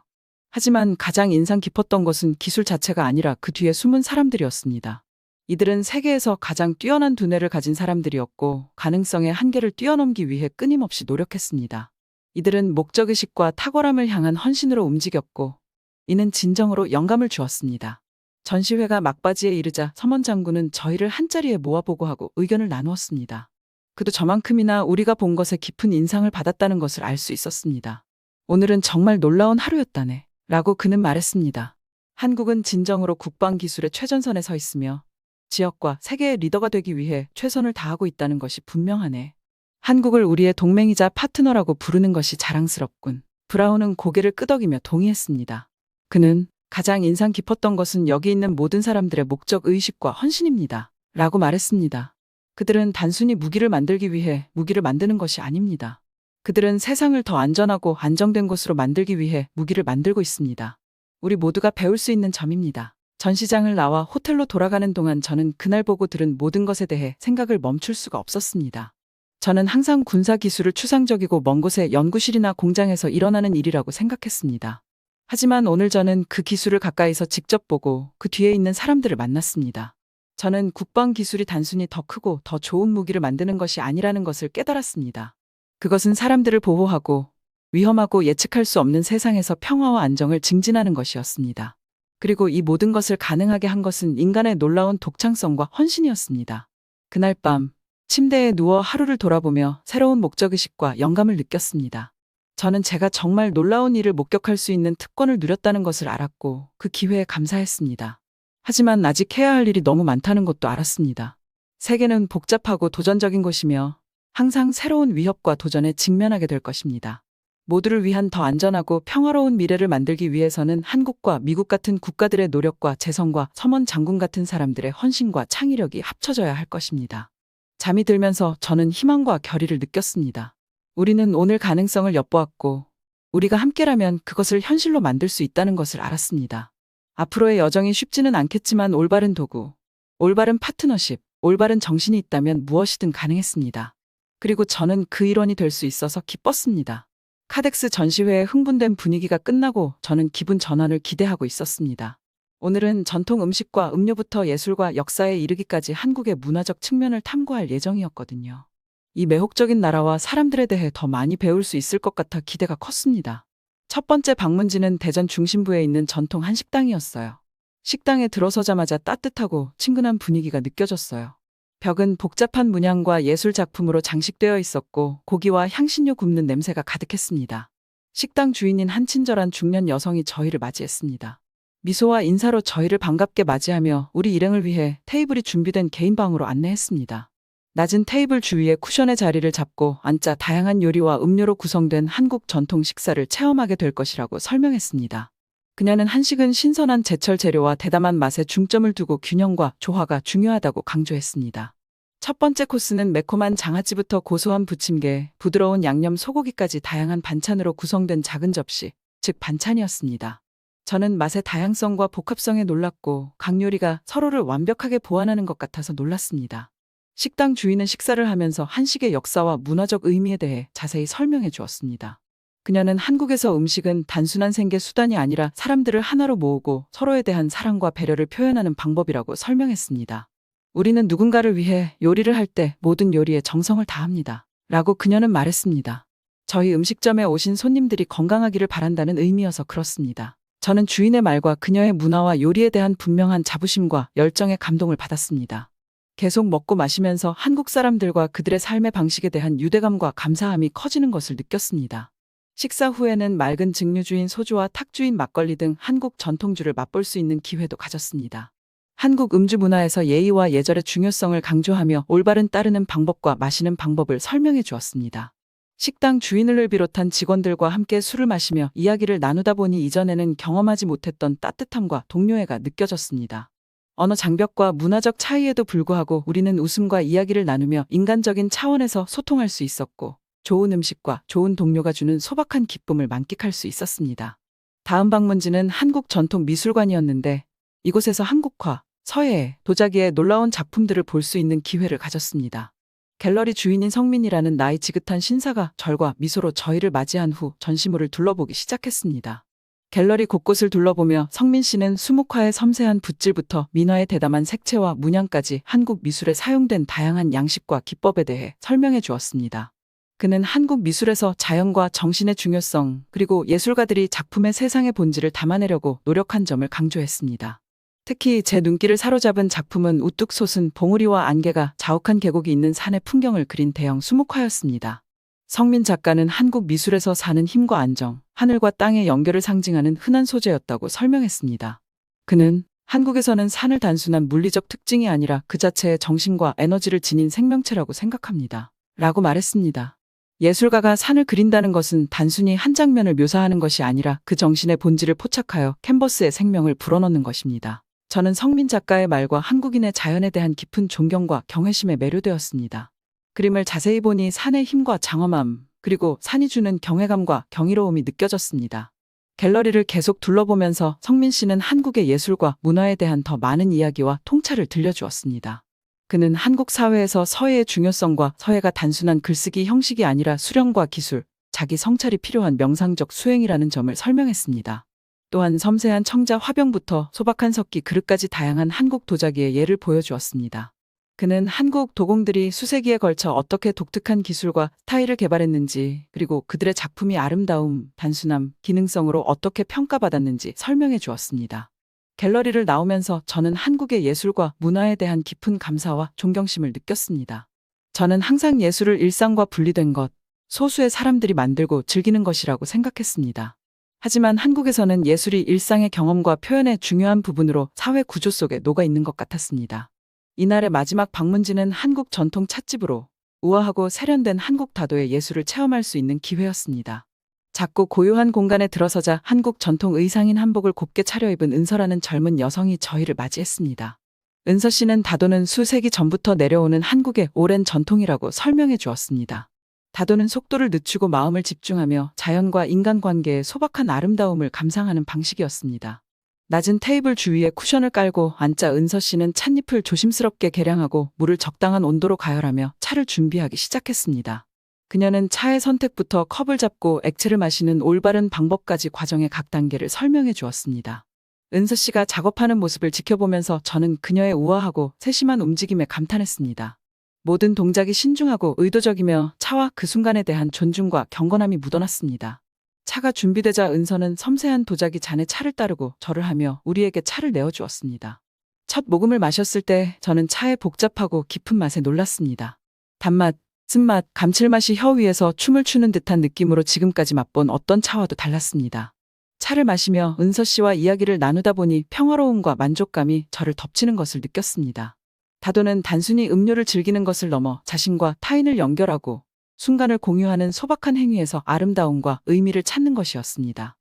하지만 가장 인상 깊었던 것은 기술 자체가 아니라 그 뒤에 숨은 사람들이었습니다. 이들은 세계에서 가장 뛰어난 두뇌를 가진 사람들이었고 가능성의 한계를 뛰어넘기 위해 끊임없이 노력했습니다. 이들은 목적의식과 탁월함을 향한 헌신으로 움직였고 이는 진정으로 영감을 주었습니다. 전시회가 막바지에 이르자 서먼 장군은 저희를 한자리에 모아보고 하고 의견을 나누었습니다. 그도 저만큼이나 우리가 본 것에 깊은 인상을 받았다는 것을 알 수 있었습니다. 오늘은 정말 놀라운 하루였다네 라고 그는 말했습니다. 한국은 진정으로 국방기술의 최전선에 서 있으며 지역과 세계의 리더가 되기 위해 최선을 다하고 있다는 것이 분명하네. 한국을 우리의 동맹이자 파트너라고 부르는 것이 자랑스럽군. 브라운은 고개를 끄덕이며 동의했습니다. 그는 가장 인상 깊었던 것은 여기 있는 모든 사람들의 목적의식과 헌신입니다. 라고 말했습니다. 그들은 단순히 무기를 만들기 위해 무기를 만드는 것이 아닙니다. 그들은 세상을 더 안전하고 안정된 곳으로 만들기 위해 무기를 만들고 있습니다. 우리 모두가 배울 수 있는 점입니다. 전시장을 나와 호텔로 돌아가는 동안 저는 그날 보고 들은 모든 것에 대해 생각을 멈출 수가 없었습니다. 저는 항상 군사기술을 추상적이고 먼 곳의 연구실이나 공장에서 일어나는 일이라고 생각했습니다. 하지만 오늘 저는 그 기술을 가까이서 직접 보고 그 뒤에 있는 사람들을 만났습니다. 저는 국방기술이 단순히 더 크고 더 좋은 무기를 만드는 것이 아니라는 것을 깨달았습니다. 그것은 사람들을 보호하고 위험하고 예측할 수 없는 세상에서 평화와 안정을 증진하는 것이었습니다. 그리고 이 모든 것을 가능하게 한 것은 인간의 놀라운 독창성과 헌신이었습니다. 그날 밤 침대에 누워 하루를 돌아보며 새로운 목적의식과 영감을 느꼈습니다. 저는 제가 정말 놀라운 일을 목격할 수 있는 특권을 누렸다는 것을 알았고 그 기회에 감사했습니다. 하지만 아직 해야 할 일이 너무 많다는 것도 알았습니다. 세계는 복잡하고 도전적인 곳이며 항상 새로운 위협과 도전에 직면하게 될 것입니다. 모두를 위한 더 안전하고 평화로운 미래를 만들기 위해서는 한국과 미국 같은 국가들의 노력과 재성과 서먼 장군 같은 사람들의 헌신과 창의력이 합쳐져야 할 것입니다. 잠이 들면서 저는 희망과 결의를 느꼈습니다. 우리는 오늘 가능성을 엿보았고 우리가 함께라면 그것을 현실로 만들 수 있다는 것을 알았습니다. 앞으로의 여정이 쉽지는 않겠지만 올바른 도구, 올바른 파트너십, 올바른 정신이 있다면 무엇이든 가능했습니다. 그리고 저는 그 일원이 될 수 있어서 기뻤습니다. 카덱스 전시회의 흥분된 분위기가 끝나고 저는 기분 전환을 기대하고 있었습니다. 오늘은 전통 음식과 음료부터 예술과 역사에 이르기까지 한국의 문화적 측면을 탐구할 예정이었거든요. 이 매혹적인 나라와 사람들에 대해 더 많이 배울 수 있을 것 같아 기대가 컸습니다. 첫 번째 방문지는 대전 중심부에 있는 전통 한식당이었어요. 식당에 들어서자마자 따뜻하고 친근한 분위기가 느껴졌어요. 벽은 복잡한 문양과 예술 작품으로 장식되어 있었고 고기와 향신료 굽는 냄새가 가득했습니다. 식당 주인인 한 친절한 중년 여성이 저희를 맞이했습니다. 미소와 인사로 저희를 반갑게 맞이하며 우리 일행을 위해 테이블이 준비된 개인 방으로 안내했습니다. 낮은 테이블 주위에 쿠션의 자리를 잡고 앉자 다양한 요리와 음료로 구성된 한국 전통 식사를 체험하게 될 것이라고 설명했습니다. 그녀는 한식은 신선한 제철 재료와 대담한 맛에 중점을 두고 균형과 조화가 중요하다고 강조했습니다. 첫 번째 코스는 매콤한 장아찌부터 고소한 부침개, 부드러운 양념 소고기까지 다양한 반찬으로 구성된 작은 접시, 즉 반찬이었습니다. 저는 맛의 다양성과 복합성에 놀랐고 각 요리가 서로를 완벽하게 보완하는 것 같아서 놀랐습니다. 식당 주인은 식사를 하면서 한식의 역사와 문화적 의미에 대해 자세히 설명해 주었습니다. 그녀는 한국에서 음식은 단순한 생계 수단이 아니라 사람들을 하나로 모으고 서로에 대한 사랑과 배려를 표현하는 방법이라고 설명했습니다. 우리는 누군가를 위해 요리를 할 때 모든 요리에 정성을 다합니다. 라고 그녀는 말했습니다. 저희 음식점에 오신 손님들이 건강하기를 바란다는 의미여서 그렇습니다. 저는 주인의 말과 그녀의 문화와 요리에 대한 분명한 자부심과 열정에 감동을 받았습니다. 계속 먹고 마시면서 한국 사람들과 그들의 삶의 방식에 대한 유대감과 감사함이 커지는 것을 느꼈습니다. 식사 후에는 맑은 증류주인 소주와 탁주인 막걸리 등 한국 전통주를 맛볼 수 있는 기회도 가졌습니다. 한국 음주 문화에서 예의와 예절의 중요성을 강조하며 올바른 따르는 방법과 마시는 방법을 설명해 주었습니다. 식당 주인을 비롯한 직원들과 함께 술을 마시며 이야기를 나누다 보니 이전에는 경험하지 못했던 따뜻함과 동료애가 느껴졌습니다. 언어 장벽과 문화적 차이에도 불구하고 우리는 웃음과 이야기를 나누며 인간적인 차원에서 소통할 수 있었고 좋은 음식과 좋은 동료가 주는 소박한 기쁨을 만끽할 수 있었습니다. 다음 방문지는 한국 전통 미술관이었는데 이곳에서 한국화, 서예, 도자기의 놀라운 작품들을 볼 수 있는 기회를 가졌습니다. 갤러리 주인인 성민이라는 나이 지긋한 신사가 절과 미소로 저희를 맞이한 후 전시물을 둘러보기 시작했습니다. 갤러리 곳곳을 둘러보며 성민 씨는 수묵화의 섬세한 붓질부터 민화의 대담한 색채와 문양까지 한국 미술에 사용된 다양한 양식과 기법에 대해 설명해 주었습니다. 그는 한국 미술에서 자연과 정신의 중요성, 그리고 예술가들이 작품의 세상의 본질을 담아내려고 노력한 점을 강조했습니다. 특히 제 눈길을 사로잡은 작품은 우뚝 솟은 봉우리와 안개가 자욱한 계곡이 있는 산의 풍경을 그린 대형 수묵화였습니다. 성민 작가는 한국 미술에서 사는 힘과 안정, 하늘과 땅의 연결을 상징하는 흔한 소재였다고 설명했습니다. 그는 한국에서는 산을 단순한 물리적 특징이 아니라 그 자체의 정신과 에너지를 지닌 생명체라고 생각합니다. 라고 말했습니다. 예술가가 산을 그린다는 것은 단순히 한 장면을 묘사하는 것이 아니라 그 정신의 본질을 포착하여 캔버스에 생명을 불어넣는 것입니다. 저는 성민 작가의 말과 한국인의 자연에 대한 깊은 존경과 경외심에 매료되었습니다. 그림을 자세히 보니 산의 힘과 장엄함, 그리고 산이 주는 경외감과 경이로움이 느껴졌습니다. 갤러리를 계속 둘러보면서 성민 씨는 한국의 예술과 문화에 대한 더 많은 이야기와 통찰을 들려주었습니다. 그는 한국 사회에서 서예의 중요성과 서예가 단순한 글쓰기 형식이 아니라 수련과 기술, 자기 성찰이 필요한 명상적 수행이라는 점을 설명했습니다. 또한 섬세한 청자 화병부터 소박한 석기 그릇까지 다양한 한국 도자기의 예를 보여주었습니다. 그는 한국 도공들이 수세기에 걸쳐 어떻게 독특한 기술과 스타일을 개발했는지, 그리고 그들의 작품이 아름다움, 단순함, 기능성으로 어떻게 평가받았는지 설명해 주었습니다. 갤러리를 나오면서 저는 한국의 예술과 문화에 대한 깊은 감사와 존경심을 느꼈습니다. 저는 항상 예술을 일상과 분리된 것, 소수의 사람들이 만들고 즐기는 것이라고 생각했습니다. 하지만 한국에서는 예술이 일상의 경험과 표현의 중요한 부분으로 사회 구조 속에 녹아 있는 것 같았습니다. 이날의 마지막 방문지는 한국 전통 찻집으로 우아하고 세련된 한국 다도의 예술을 체험할 수 있는 기회였습니다. 작고 고요한 공간에 들어서자 한국 전통 의상인 한복을 곱게 차려입은 은서라는 젊은 여성이 저희를 맞이했습니다. 은서 씨는 다도는 수세기 전부터 내려오는 한국의 오랜 전통이라고 설명해 주었습니다. 다도는 속도를 늦추고 마음을 집중하며 자연과 인간관계의 소박한 아름다움을 감상하는 방식이었습니다. 낮은 테이블 주위에 쿠션을 깔고 앉자 은서 씨는 찻잎을 조심스럽게 계량하고 물을 적당한 온도로 가열하며 차를 준비하기 시작했습니다. 그녀는 차의 선택부터 컵을 잡고 액체를 마시는 올바른 방법까지 과정의 각 단계를 설명해 주었습니다. 은서 씨가 작업하는 모습을 지켜보면서 저는 그녀의 우아하고 세심한 움직임에 감탄했습니다. 모든 동작이 신중하고 의도적이며 차와 그 순간에 대한 존중과 경건함이 묻어났습니다. 차가 준비되자 은서는 섬세한 도자기 잔에 차를 따르고 절을 하며 우리에게 차를 내어주었습니다. 첫 모금을 마셨을 때 저는 차의 복잡하고 깊은 맛에 놀랐습니다. 단맛, 쓴맛, 감칠맛이 혀 위에서 춤을 추는 듯한 느낌으로 지금까지 맛본 어떤 차와도 달랐습니다. 차를 마시며 은서 씨와 이야기를 나누다 보니 평화로움과 만족감이 저를 덮치는 것을 느꼈습니다. 다도는 단순히 음료를 즐기는 것을 넘어 자신과 타인을 연결하고 순간을 공유하는 소박한 행위에서 아름다움과 의미를 찾는 것이었습니다.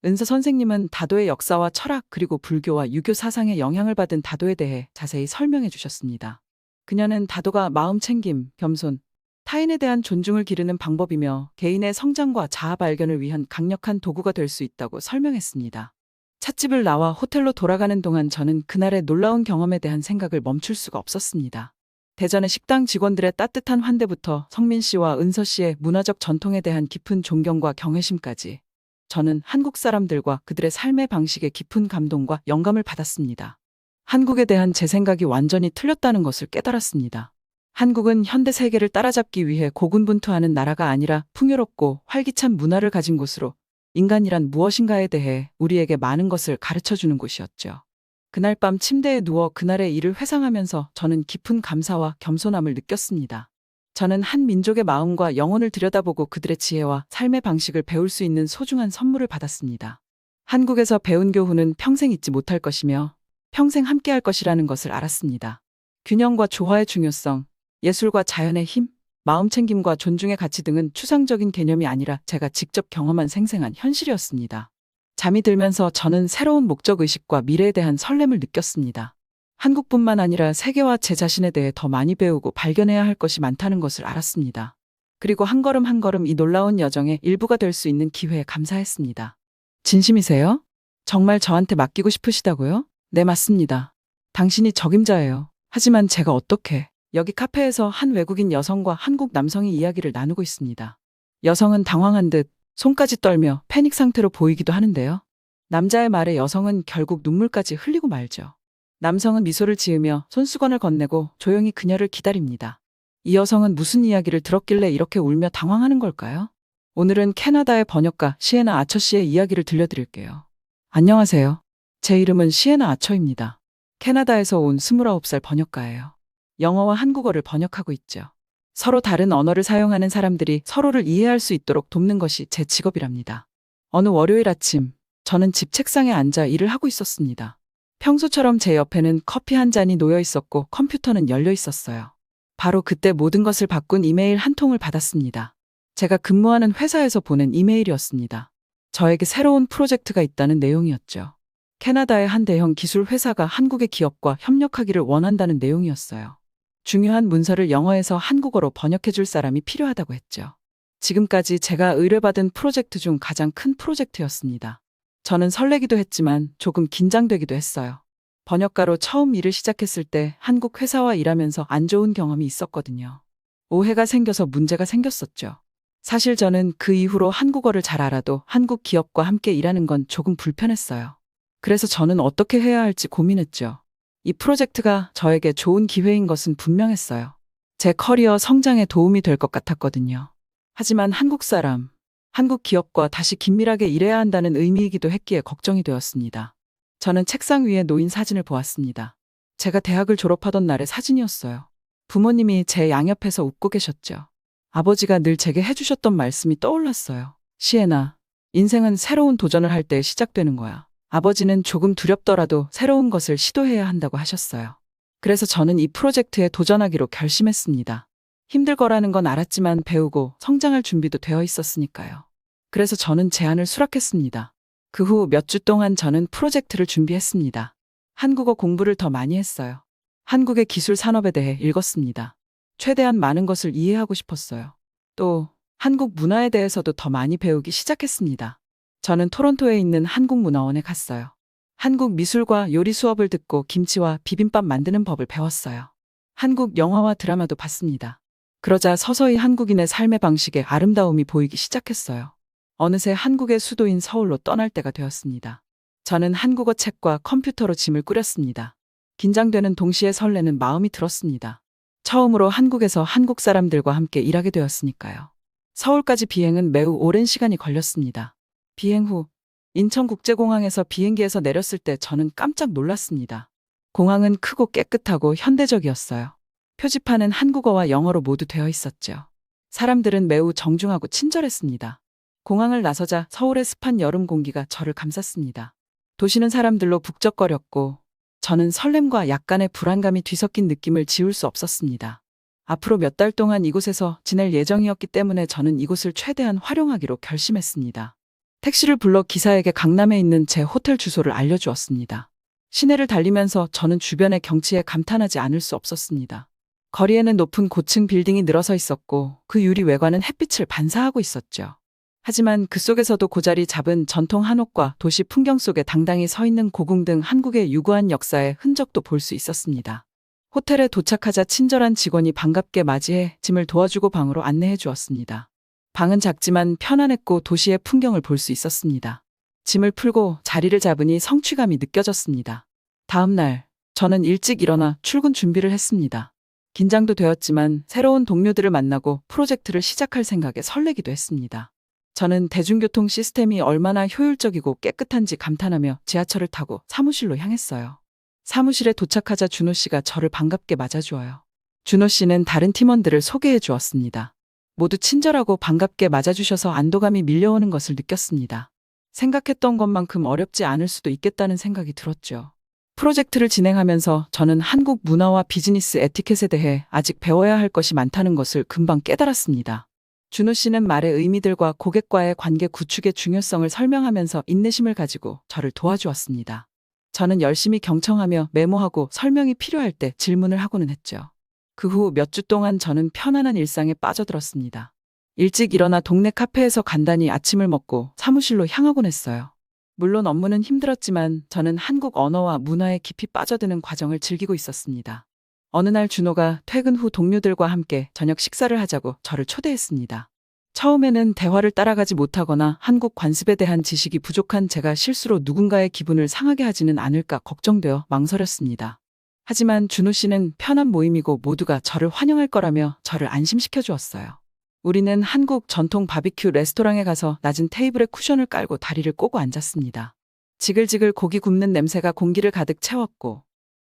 은서 선생님은 다도의 역사와 철학 그리고 불교와 유교 사상에 영향을 받은 다도에 대해 자세히 설명해 주셨습니다. 그녀는 다도가 마음챙김, 겸손, 타인에 대한 존중을 기르는 방법이며 개인의 성장과 자아 발견을 위한 강력한 도구가 될 수 있다고 설명했습니다. 찻집을 나와 호텔로 돌아가는 동안 저는 그날의 놀라운 경험에 대한 생각을 멈출 수가 없었습니다. 대전의 식당 직원들의 따뜻한 환대부터 성민 씨와 은서 씨의 문화적 전통에 대한 깊은 존경과 경외심까지 저는 한국 사람들과 그들의 삶의 방식에 깊은 감동과 영감을 받았습니다. 한국에 대한 제 생각이 완전히 틀렸다는 것을 깨달았습니다. 한국은 현대 세계를 따라잡기 위해 고군분투하는 나라가 아니라 풍요롭고 활기찬 문화를 가진 곳으로 인간이란 무엇인가에 대해 우리에게 많은 것을 가르쳐주는 곳이었죠. 그날 밤 침대에 누워 그날의 일을 회상하면서 저는 깊은 감사와 겸손함을 느꼈습니다. 저는 한 민족의 마음과 영혼을 들여다보고 그들의 지혜와 삶의 방식을 배울 수 있는 소중한 선물을 받았습니다. 한국에서 배운 교훈은 평생 잊지 못할 것이며 평생 함께할 것이라는 것을 알았습니다. 균형과 조화의 중요성, 예술과 자연의 힘, 마음챙김과 존중의 가치 등은 추상적인 개념이 아니라 제가 직접 경험한 생생한 현실이었습니다. 잠이 들면서 저는 새로운 목적의식과 미래에 대한 설렘을 느꼈습니다. 한국뿐만 아니라 세계와 제 자신에 대해 더 많이 배우고 발견해야 할 것이 많다는 것을 알았습니다. 그리고 한 걸음 한 걸음 이 놀라운 여정의 일부가 될 수 있는 기회에 감사했습니다. 진심이세요? 정말 저한테 맡기고 싶으시다고요? 네, 맞습니다. 당신이 적임자예요. 하지만 제가 어떻게... 여기 카페에서 한 외국인 여성과 한국 남성이 이야기를 나누고 있습니다. 여성은 당황한 듯 손까지 떨며 패닉 상태로 보이기도 하는데요. 남자의 말에 여성은 결국 눈물까지 흘리고 말죠. 남성은 미소를 지으며 손수건을 건네고 조용히 그녀를 기다립니다. 이 여성은 무슨 이야기를 들었길래 이렇게 울며 당황하는 걸까요? 오늘은 캐나다의 번역가 시에나 아처 씨의 이야기를 들려드릴게요. 안녕하세요. 제 이름은 시에나 아처입니다. 캐나다에서 온 29살 번역가예요. 영어와 한국어를 번역하고 있죠. 서로 다른 언어를 사용하는 사람들이 서로를 이해할 수 있도록 돕는 것이 제 직업이랍니다. 어느 월요일 아침, 저는 집 책상에 앉아 일을 하고 있었습니다. 평소처럼 제 옆에는 커피 한 잔이 놓여 있었고 컴퓨터는 열려 있었어요. 바로 그때 모든 것을 바꾼 이메일 한 통을 받았습니다. 제가 근무하는 회사에서 보낸 이메일이었습니다. 저에게 새로운 프로젝트가 있다는 내용이었죠. 캐나다의 한 대형 기술 회사가 한국의 기업과 협력하기를 원한다는 내용이었어요. 중요한 문서를 영어에서 한국어로 번역해줄 사람이 필요하다고 했죠. 지금까지 제가 의뢰받은 프로젝트 중 가장 큰 프로젝트였습니다. 저는 설레기도 했지만 조금 긴장되기도 했어요. 번역가로 처음 일을 시작했을 때 한국 회사와 일하면서 안 좋은 경험이 있었거든요. 오해가 생겨서 문제가 생겼었죠. 사실 저는 그 이후로 한국어를 잘 알아도 한국 기업과 함께 일하는 건 조금 불편했어요. 그래서 저는 어떻게 해야 할지 고민했죠. 이 프로젝트가 저에게 좋은 기회인 것은 분명했어요. 제 커리어 성장에 도움이 될 것 같았거든요. 하지만 한국 사람, 한국 기업과 다시 긴밀하게 일해야 한다는 의미이기도 했기에 걱정이 되었습니다. 저는 책상 위에 놓인 사진을 보았습니다. 제가 대학을 졸업하던 날의 사진이었어요. 부모님이 제 양옆에서 웃고 계셨죠. 아버지가 늘 제게 해주셨던 말씀이 떠올랐어요. 시에나, 인생은 새로운 도전을 할 때 시작되는 거야. 아버지는 조금 두렵더라도 새로운 것을 시도해야 한다고 하셨어요. 그래서 저는 이 프로젝트에 도전하기로 결심했습니다. 힘들 거라는 건 알았지만 배우고 성장할 준비도 되어 있었으니까요. 그래서 저는 제안을 수락했습니다. 그 후 몇 주 동안 저는 프로젝트를 준비했습니다. 한국어 공부를 더 많이 했어요. 한국의 기술 산업에 대해 읽었습니다. 최대한 많은 것을 이해하고 싶었어요. 또 한국 문화에 대해서도 더 많이 배우기 시작했습니다. 저는 토론토에 있는 한국문화원에 갔어요. 한국 미술과 요리 수업을 듣고 김치와 비빔밥 만드는 법을 배웠어요. 한국 영화와 드라마도 봤습니다. 그러자 서서히 한국인의 삶의 방식에 아름다움이 보이기 시작했어요. 어느새 한국의 수도인 서울로 떠날 때가 되었습니다. 저는 한국어 책과 컴퓨터로 짐을 꾸렸습니다. 긴장되는 동시에 설레는 마음이 들었습니다. 처음으로 한국에서 한국 사람들과 함께 일하게 되었으니까요. 서울까지 비행은 매우 오랜 시간이 걸렸습니다. 비행 후 인천국제공항에서 비행기에서 내렸을 때 저는 깜짝 놀랐습니다. 공항은 크고 깨끗하고 현대적이었어요. 표지판은 한국어와 영어로 모두 되어 있었죠. 사람들은 매우 정중하고 친절했습니다. 공항을 나서자 서울의 습한 여름 공기가 저를 감쌌습니다. 도시는 사람들로 북적거렸고 저는 설렘과 약간의 불안감이 뒤섞인 느낌을 지울 수 없었습니다. 앞으로 몇 달 동안 이곳에서 지낼 예정이었기 때문에 저는 이곳을 최대한 활용하기로 결심했습니다. 택시를 불러 기사에게 강남에 있는 제 호텔 주소를 알려주었습니다. 시내를 달리면서 저는 주변의 경치에 감탄하지 않을 수 없었습니다. 거리에는 높은 고층 빌딩이 늘어서 있었고 그 유리 외관은 햇빛을 반사하고 있었죠. 하지만 그 속에서도 고자리 잡은 전통 한옥과 도시 풍경 속에 당당히 서 있는 고궁 등 한국의 유구한 역사의 흔적도 볼 수 있었습니다. 호텔에 도착하자 친절한 직원이 반갑게 맞이해 짐을 도와주고 방으로 안내해 주었습니다. 방은 작지만 편안했고 도시의 풍경을 볼 수 있었습니다. 짐을 풀고 자리를 잡으니 성취감이 느껴졌습니다. 다음 날, 저는 일찍 일어나 출근 준비를 했습니다. 긴장도 되었지만 새로운 동료들을 만나고 프로젝트를 시작할 생각에 설레기도 했습니다. 저는 대중교통 시스템이 얼마나 효율적이고 깨끗한지 감탄하며 지하철을 타고 사무실로 향했어요. 사무실에 도착하자 준호 씨가 저를 반갑게 맞아주어요. 준호 씨는 다른 팀원들을 소개해 주었습니다. 모두 친절하고 반갑게 맞아주셔서 안도감이 밀려오는 것을 느꼈습니다. 생각했던 것만큼 어렵지 않을 수도 있겠다는 생각이 들었죠. 프로젝트를 진행하면서 저는 한국 문화와 비즈니스 에티켓에 대해 아직 배워야 할 것이 많다는 것을 금방 깨달았습니다. 준호 씨는 말의 의미들과 고객과의 관계 구축의 중요성을 설명하면서 인내심을 가지고 저를 도와주었습니다. 저는 열심히 경청하며 메모하고 설명이 필요할 때 질문을 하고는 했죠. 그 후 몇 주 동안 저는 편안한 일상에 빠져들었습니다. 일찍 일어나 동네 카페에서 간단히 아침을 먹고 사무실로 향하곤 했어요. 물론 업무는 힘들었지만 저는 한국 언어와 문화에 깊이 빠져드는 과정을 즐기고 있었습니다. 어느 날 준호가 퇴근 후 동료들과 함께 저녁 식사를 하자고 저를 초대했습니다. 처음에는 대화를 따라가지 못하거나 한국 관습에 대한 지식이 부족한 제가 실수로 누군가의 기분을 상하게 하지는 않을까 걱정되어 망설였습니다. 하지만 준호 씨는 편한 모임이고 모두가 저를 환영할 거라며 저를 안심시켜 주었어요. 우리는 한국 전통 바비큐 레스토랑에 가서 낮은 테이블에 쿠션을 깔고 다리를 꼬고 앉았습니다. 지글지글 고기 굽는 냄새가 공기를 가득 채웠고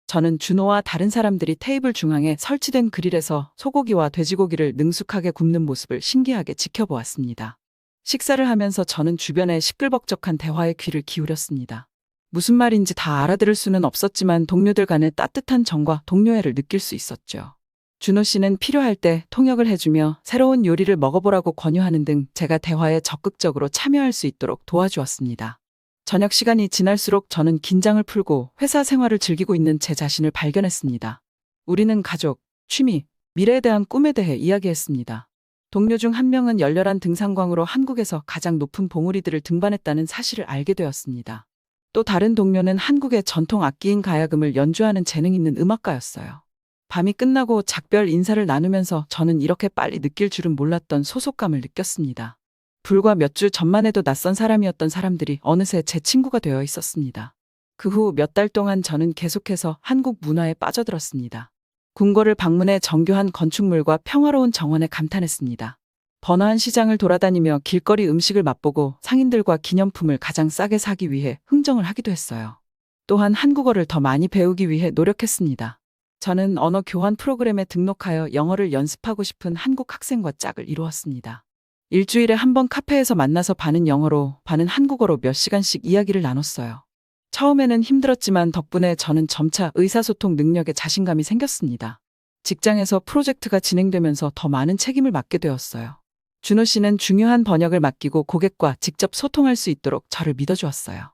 저는 준호와 다른 사람들이 테이블 중앙에 설치된 그릴에서 소고기와 돼지고기를 능숙하게 굽는 모습을 신기하게 지켜보았습니다. 식사를 하면서 저는 주변의 시끌벅적한 대화에 귀를 기울였습니다. 무슨 말인지 다 알아들을 수는 없었지만 동료들 간의 따뜻한 정과 동료애를 느낄 수 있었죠. 준호 씨는 필요할 때 통역을 해주며 새로운 요리를 먹어보라고 권유하는 등 제가 대화에 적극적으로 참여할 수 있도록 도와주었습니다. 저녁 시간이 지날수록 저는 긴장을 풀고 회사 생활을 즐기고 있는 제 자신을 발견했습니다. 우리는 가족, 취미, 미래에 대한 꿈에 대해 이야기했습니다. 동료 중 한 명은 열렬한 등산광으로 한국에서 가장 높은 봉우리들을 등반했다는 사실을 알게 되었습니다. 또 다른 동료는 한국의 전통 악기인 가야금을 연주하는 재능 있는 음악가였어요. 밤이 끝나고 작별 인사를 나누면서 저는 이렇게 빨리 느낄 줄은 몰랐던 소속감을 느꼈습니다. 불과 몇 주 전만 해도 낯선 사람이었던 사람들이 어느새 제 친구가 되어 있었습니다. 그 후 몇 달 동안 저는 계속해서 한국 문화에 빠져들었습니다. 궁궐을 방문해 정교한 건축물과 평화로운 정원에 감탄했습니다. 번화한 시장을 돌아다니며 길거리 음식을 맛보고 상인들과 기념품을 가장 싸게 사기 위해 흥정을 하기도 했어요. 또한 한국어를 더 많이 배우기 위해 노력했습니다. 저는 언어 교환 프로그램에 등록하여 영어를 연습하고 싶은 한국 학생과 짝을 이루었습니다. 일주일에 한 번 카페에서 만나서 반은 영어로, 반은 한국어로 몇 시간씩 이야기를 나눴어요. 처음에는 힘들었지만 덕분에 저는 점차 의사소통 능력에 자신감이 생겼습니다. 직장에서 프로젝트가 진행되면서 더 많은 책임을 맡게 되었어요. 준호 씨는 중요한 번역을 맡기고 고객과 직접 소통할 수 있도록 저를 믿어주었어요.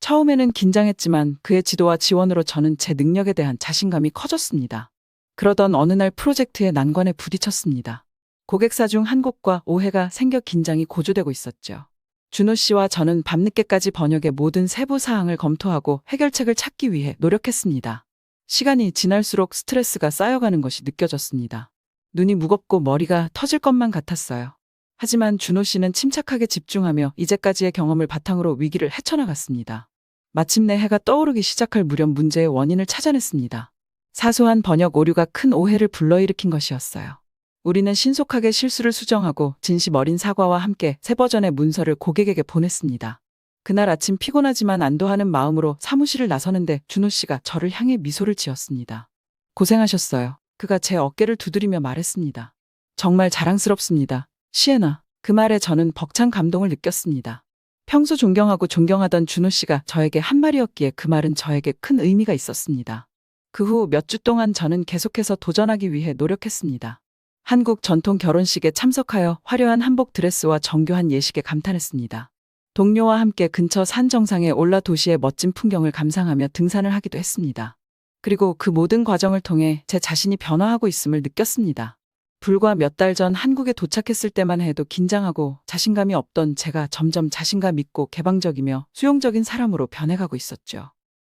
처음에는 긴장했지만 그의 지도와 지원으로 저는 제 능력에 대한 자신감이 커졌습니다. 그러던 어느 날 프로젝트의 난관에 부딪혔습니다. 고객사 중 한 곳과 오해가 생겨 긴장이 고조되고 있었죠. 준호 씨와 저는 밤늦게까지 번역의 모든 세부 사항을 검토하고 해결책을 찾기 위해 노력했습니다. 시간이 지날수록 스트레스가 쌓여가는 것이 느껴졌습니다. 눈이 무겁고 머리가 터질 것만 같았어요. 하지만 준호 씨는 침착하게 집중하며 이제까지의 경험을 바탕으로 위기를 헤쳐나갔습니다. 마침내 해가 떠오르기 시작할 무렵 문제의 원인을 찾아냈습니다. 사소한 번역 오류가 큰 오해를 불러일으킨 것이었어요. 우리는 신속하게 실수를 수정하고 진심 어린 사과와 함께 새 버전의 문서를 고객에게 보냈습니다. 그날 아침 피곤하지만 안도하는 마음으로 사무실을 나서는데 준호 씨가 저를 향해 미소를 지었습니다. 고생하셨어요. 그가 제 어깨를 두드리며 말했습니다. 정말 자랑스럽습니다. 시에나. 그 말에 저는 벅찬 감동을 느꼈습니다. 평소 존경하고 존경하던 준호 씨가 저에게 한 말이었기에 그 말은 저에게 큰 의미가 있었습니다. 그 후 몇 주 동안 저는 계속해서 도전하기 위해 노력했습니다. 한국 전통 결혼식에 참석하여 화려한 한복 드레스와 정교한 예식에 감탄했습니다. 동료와 함께 근처 산 정상에 올라 도시의 멋진 풍경을 감상하며 등산을 하기도 했습니다. 그리고 그 모든 과정을 통해 제 자신이 변화하고 있음을 느꼈습니다. 불과 몇 달 전 한국에 도착했을 때만 해도 긴장하고 자신감이 없던 제가 점점 자신감 있고 개방적이며 수용적인 사람으로 변해가고 있었죠.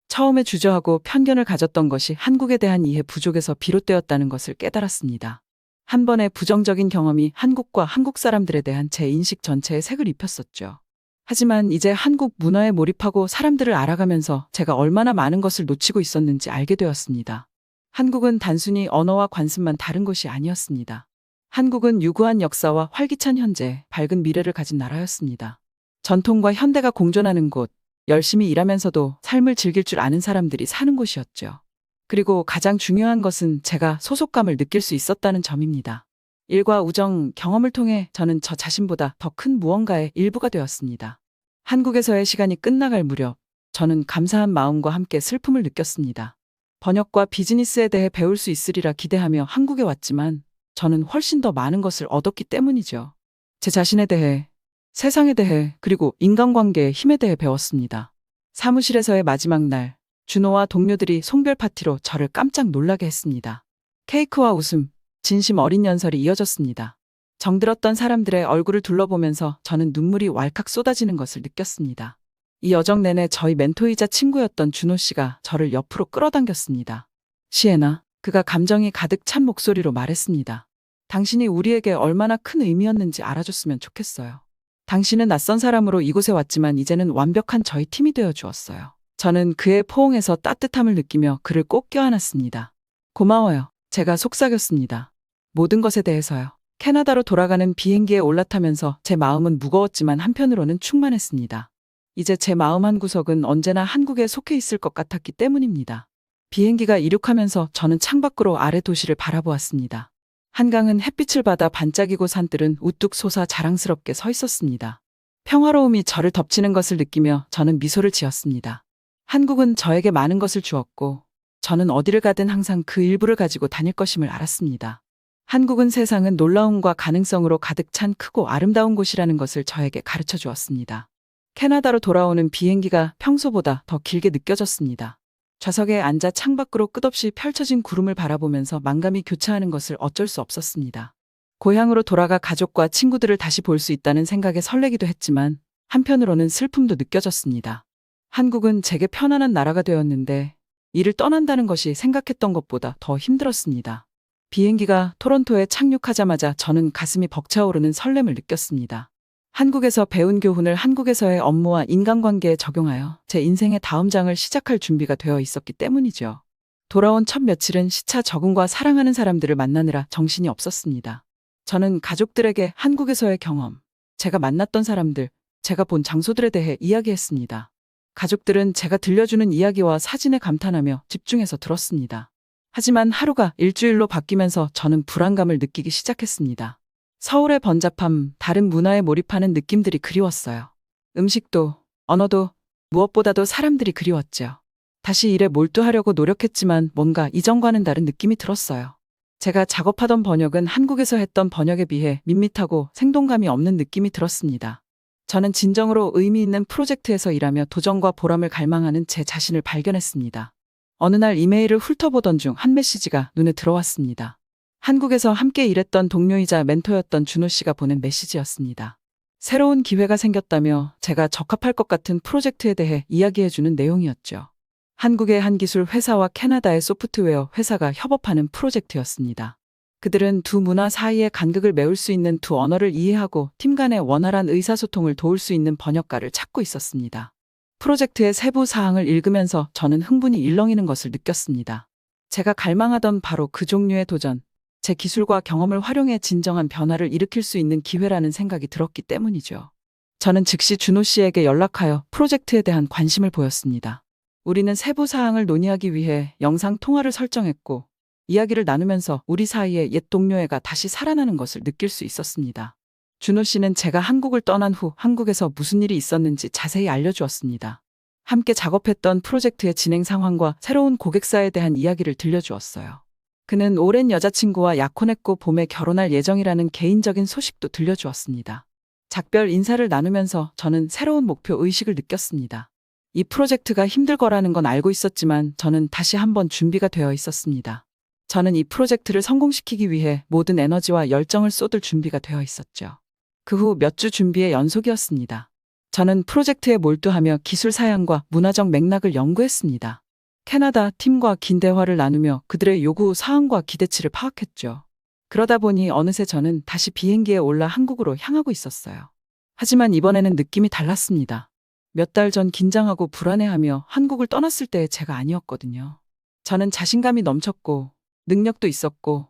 처음에 주저하고 편견을 가졌던 것이 한국에 대한 이해 부족에서 비롯되었다는 것을 깨달았습니다. 한 번의 부정적인 경험이 한국과 한국 사람들에 대한 제 인식 전체에 색을 입혔었죠. 하지만 이제 한국 문화에 몰입하고 사람들을 알아가면서 제가 얼마나 많은 것을 놓치고 있었는지 알게 되었습니다. 한국은 단순히 언어와 관습만 다른 곳이 아니었습니다. 한국은 유구한 역사와 활기찬 현재, 밝은 미래를 가진 나라였습니다. 전통과 현대가 공존하는 곳, 열심히 일하면서도 삶을 즐길 줄 아는 사람들이 사는 곳이었죠. 그리고 가장 중요한 것은 제가 소속감을 느낄 수 있었다는 점입니다. 일과 우정, 경험을 통해 저는 저 자신보다 더 큰 무언가의 일부가 되었습니다. 한국에서의 시간이 끝나갈 무렵, 저는 감사한 마음과 함께 슬픔을 느꼈습니다. 번역과 비즈니스에 대해 배울 수 있으리라 기대하며 한국에 왔지만 저는 훨씬 더 많은 것을 얻었기 때문이죠. 제 자신에 대해, 세상에 대해, 그리고 인간관계의 힘에 대해 배웠습니다. 사무실에서의 마지막 날, 준호와 동료들이 송별 파티로 저를 깜짝 놀라게 했습니다. 케이크와 웃음, 진심 어린 연설이 이어졌습니다. 정들었던 사람들의 얼굴을 둘러보면서 저는 눈물이 왈칵 쏟아지는 것을 느꼈습니다. 이 여정 내내 저희 멘토이자 친구였던 준호 씨가 저를 옆으로 끌어당겼습니다. 시에나, 그가 감정이 가득 찬 목소리로 말했습니다. 당신이 우리에게 얼마나 큰 의미였는지 알아줬으면 좋겠어요. 당신은 낯선 사람으로 이곳에 왔지만 이제는 완벽한 저희 팀이 되어 주었어요. 저는 그의 포옹에서 따뜻함을 느끼며 그를 꼭 껴안았습니다. 고마워요. 제가 속삭였습니다. 모든 것에 대해서요. 캐나다로 돌아가는 비행기에 올라타면서 제 마음은 무거웠지만 한편으로는 충만했습니다. 이제 제 마음 한 구석은 언제나 한국에 속해 있을 것 같았기 때문입니다. 비행기가 이륙하면서 저는 창밖으로 아래 도시를 바라보았습니다. 한강은 햇빛을 받아 반짝이고 산들은 우뚝 솟아 자랑스럽게 서 있었습니다. 평화로움이 저를 덮치는 것을 느끼며 저는 미소를 지었습니다. 한국은 저에게 많은 것을 주었고 저는 어디를 가든 항상 그 일부를 가지고 다닐 것임을 알았습니다. 한국은 세상은 놀라움과 가능성으로 가득 찬 크고 아름다운 곳이라는 것을 저에게 가르쳐 주었습니다. 캐나다로 돌아오는 비행기가 평소보다 더 길게 느껴졌습니다. 좌석에 앉아 창밖으로 끝없이 펼쳐진 구름을 바라보면서 만감이 교차하는 것을 어쩔 수 없었습니다. 고향으로 돌아가 가족과 친구들을 다시 볼 수 있다는 생각에 설레기도 했지만 한편으로는 슬픔도 느껴졌습니다. 한국은 제게 편안한 나라가 되었는데 이를 떠난다는 것이 생각했던 것보다 더 힘들었습니다. 비행기가 토론토에 착륙하자마자 저는 가슴이 벅차오르는 설렘을 느꼈습니다. 한국에서 배운 교훈을 한국에서의 업무와 인간관계에 적용하여 제 인생의 다음 장을 시작할 준비가 되어 있었기 때문이죠. 돌아온 첫 며칠은 시차 적응과 사랑하는 사람들을 만나느라 정신이 없었습니다. 저는 가족들에게 한국에서의 경험, 제가 만났던 사람들, 제가 본 장소들에 대해 이야기했습니다. 가족들은 제가 들려주는 이야기와 사진에 감탄하며 집중해서 들었습니다. 하지만 하루가 일주일로 바뀌면서 저는 불안감을 느끼기 시작했습니다. 서울의 번잡함, 다른 문화에 몰입하는 느낌들이 그리웠어요. 음식도, 언어도, 무엇보다도 사람들이 그리웠죠. 다시 일에 몰두하려고 노력했지만 뭔가 이전과는 다른 느낌이 들었어요. 제가 작업하던 번역은 한국에서 했던 번역에 비해 밋밋하고 생동감이 없는 느낌이 들었습니다. 저는 진정으로 의미 있는 프로젝트에서 일하며 도전과 보람을 갈망하는 제 자신을 발견했습니다. 어느 날 이메일을 훑어보던 중 한 메시지가 눈에 들어왔습니다. 한국에서 함께 일했던 동료이자 멘토였던 준호 씨가 보낸 메시지였습니다. 새로운 기회가 생겼다며 제가 적합할 것 같은 프로젝트에 대해 이야기해주는 내용이었죠. 한국의 한 기술 회사와 캐나다의 소프트웨어 회사가 협업하는 프로젝트였습니다. 그들은 두 문화 사이의 간극을 메울 수 있는 두 언어를 이해하고 팀 간의 원활한 의사소통을 도울 수 있는 번역가를 찾고 있었습니다. 프로젝트의 세부 사항을 읽으면서 저는 흥분이 일렁이는 것을 느꼈습니다. 제가 갈망하던 바로 그 종류의 도전, 제 기술과 경험을 활용해 진정한 변화를 일으킬 수 있는 기회라는 생각이 들었기 때문이죠. 저는 즉시 준호 씨에게 연락하여 프로젝트에 대한 관심을 보였습니다. 우리는 세부 사항을 논의하기 위해 영상 통화를 설정했고, 이야기를 나누면서 우리 사이의 옛 동료애가 다시 살아나는 것을 느낄 수 있었습니다. 준호 씨는 제가 한국을 떠난 후 한국에서 무슨 일이 있었는지 자세히 알려주었습니다. 함께 작업했던 프로젝트의 진행 상황과 새로운 고객사에 대한 이야기를 들려주었어요. 그는 오랜 여자친구와 약혼했고 봄에 결혼할 예정이라는 개인적인 소식도 들려주었습니다. 작별 인사를 나누면서 저는 새로운 목표 의식을 느꼈습니다. 이 프로젝트가 힘들 거라는 건 알고 있었지만 저는 다시 한번 준비가 되어 있었습니다. 저는 이 프로젝트를 성공시키기 위해 모든 에너지와 열정을 쏟을 준비가 되어 있었죠. 그 후 몇 주 준비의 연속이었습니다. 저는 프로젝트에 몰두하며 기술 사양과 문화적 맥락을 연구했습니다. 캐나다 팀과 긴 대화를 나누며 그들의 요구 사항과 기대치를 파악했죠. 그러다 보니 어느새 저는 다시 비행기에 올라 한국으로 향하고 있었어요. 하지만 이번에는 느낌이 달랐습니다. 몇 달 전 긴장하고 불안해하며 한국을 떠났을 때의 제가 아니었거든요. 저는 자신감이 넘쳤고 능력도 있었고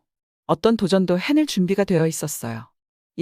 어떤 도전도 해낼 준비가 되어 있었어요.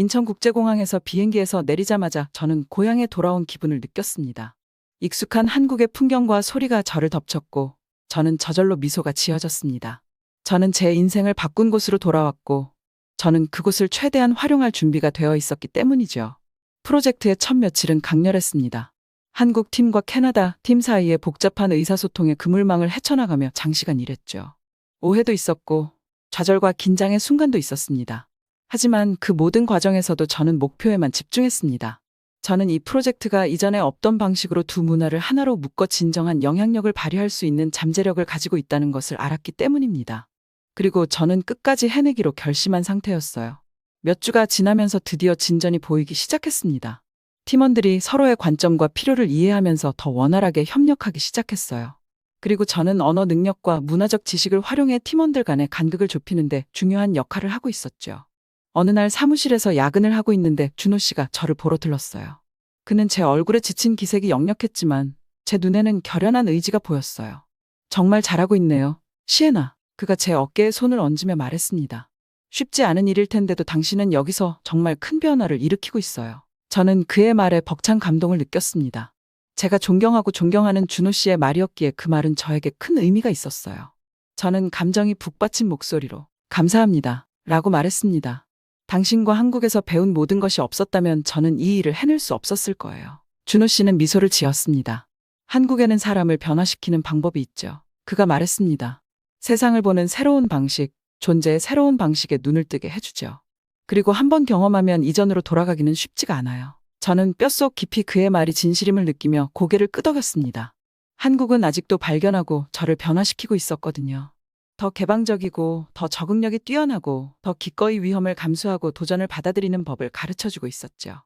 인천국제공항에서 비행기에서 내리자마자 저는 고향에 돌아온 기분을 느꼈습니다. 익숙한 한국의 풍경과 소리가 저를 덮쳤고 저는 저절로 미소가 지어졌습니다. 저는 제 인생을 바꾼 곳으로 돌아왔고 저는 그곳을 최대한 활용할 준비가 되어 있었기 때문이죠. 프로젝트의 첫 며칠은 강렬했습니다. 한국 팀과 캐나다 팀 사이의 복잡한 의사소통의 그물망을 헤쳐나가며 장시간 일했죠. 오해도 있었고 좌절과 긴장의 순간도 있었습니다. 하지만 그 모든 과정에서도 저는 목표에만 집중했습니다. 저는 이 프로젝트가 이전에 없던 방식으로 두 문화를 하나로 묶어 진정한 영향력을 발휘할 수 있는 잠재력을 가지고 있다는 것을 알았기 때문입니다. 그리고 저는 끝까지 해내기로 결심한 상태였어요. 몇 주가 지나면서 드디어 진전이 보이기 시작했습니다. 팀원들이 서로의 관점과 필요를 이해하면서 더 원활하게 협력하기 시작했어요. 그리고 저는 언어 능력과 문화적 지식을 활용해 팀원들 간의 간극을 좁히는데 중요한 역할을 하고 있었죠. 어느 날 사무실에서 야근을 하고 있는데 준호 씨가 저를 보러 들렀어요. 그는 제 얼굴에 지친 기색이 역력했지만 제 눈에는 결연한 의지가 보였어요. 정말 잘하고 있네요, 시에나. 그가 제 어깨에 손을 얹으며 말했습니다. 쉽지 않은 일일 텐데도 당신은 여기서 정말 큰 변화를 일으키고 있어요. 저는 그의 말에 벅찬 감동을 느꼈습니다. 제가 존경하고 존경하는 준호 씨의 말이었기에 그 말은 저에게 큰 의미가 있었어요. 저는 감정이 북받친 목소리로 감사합니다 라고 말했습니다. 당신과 한국에서 배운 모든 것이 없었다면 저는 이 일을 해낼 수 없었을 거예요. 준호 씨는 미소를 지었습니다. 한국에는 사람을 변화시키는 방법이 있죠. 그가 말했습니다. 세상을 보는 새로운 방식, 존재의 새로운 방식에 눈을 뜨게 해주죠. 그리고 한번 경험하면 이전으로 돌아가기는 쉽지가 않아요. 저는 뼛속 깊이 그의 말이 진실임을 느끼며 고개를 끄덕였습니다. 한국은 아직도 발견하고 저를 변화시키고 있었거든요. 더 개방적이고 더 적응력이 뛰어나고 더 기꺼이 위험을 감수하고 도전을 받아들이는 법을 가르쳐주고 있었죠.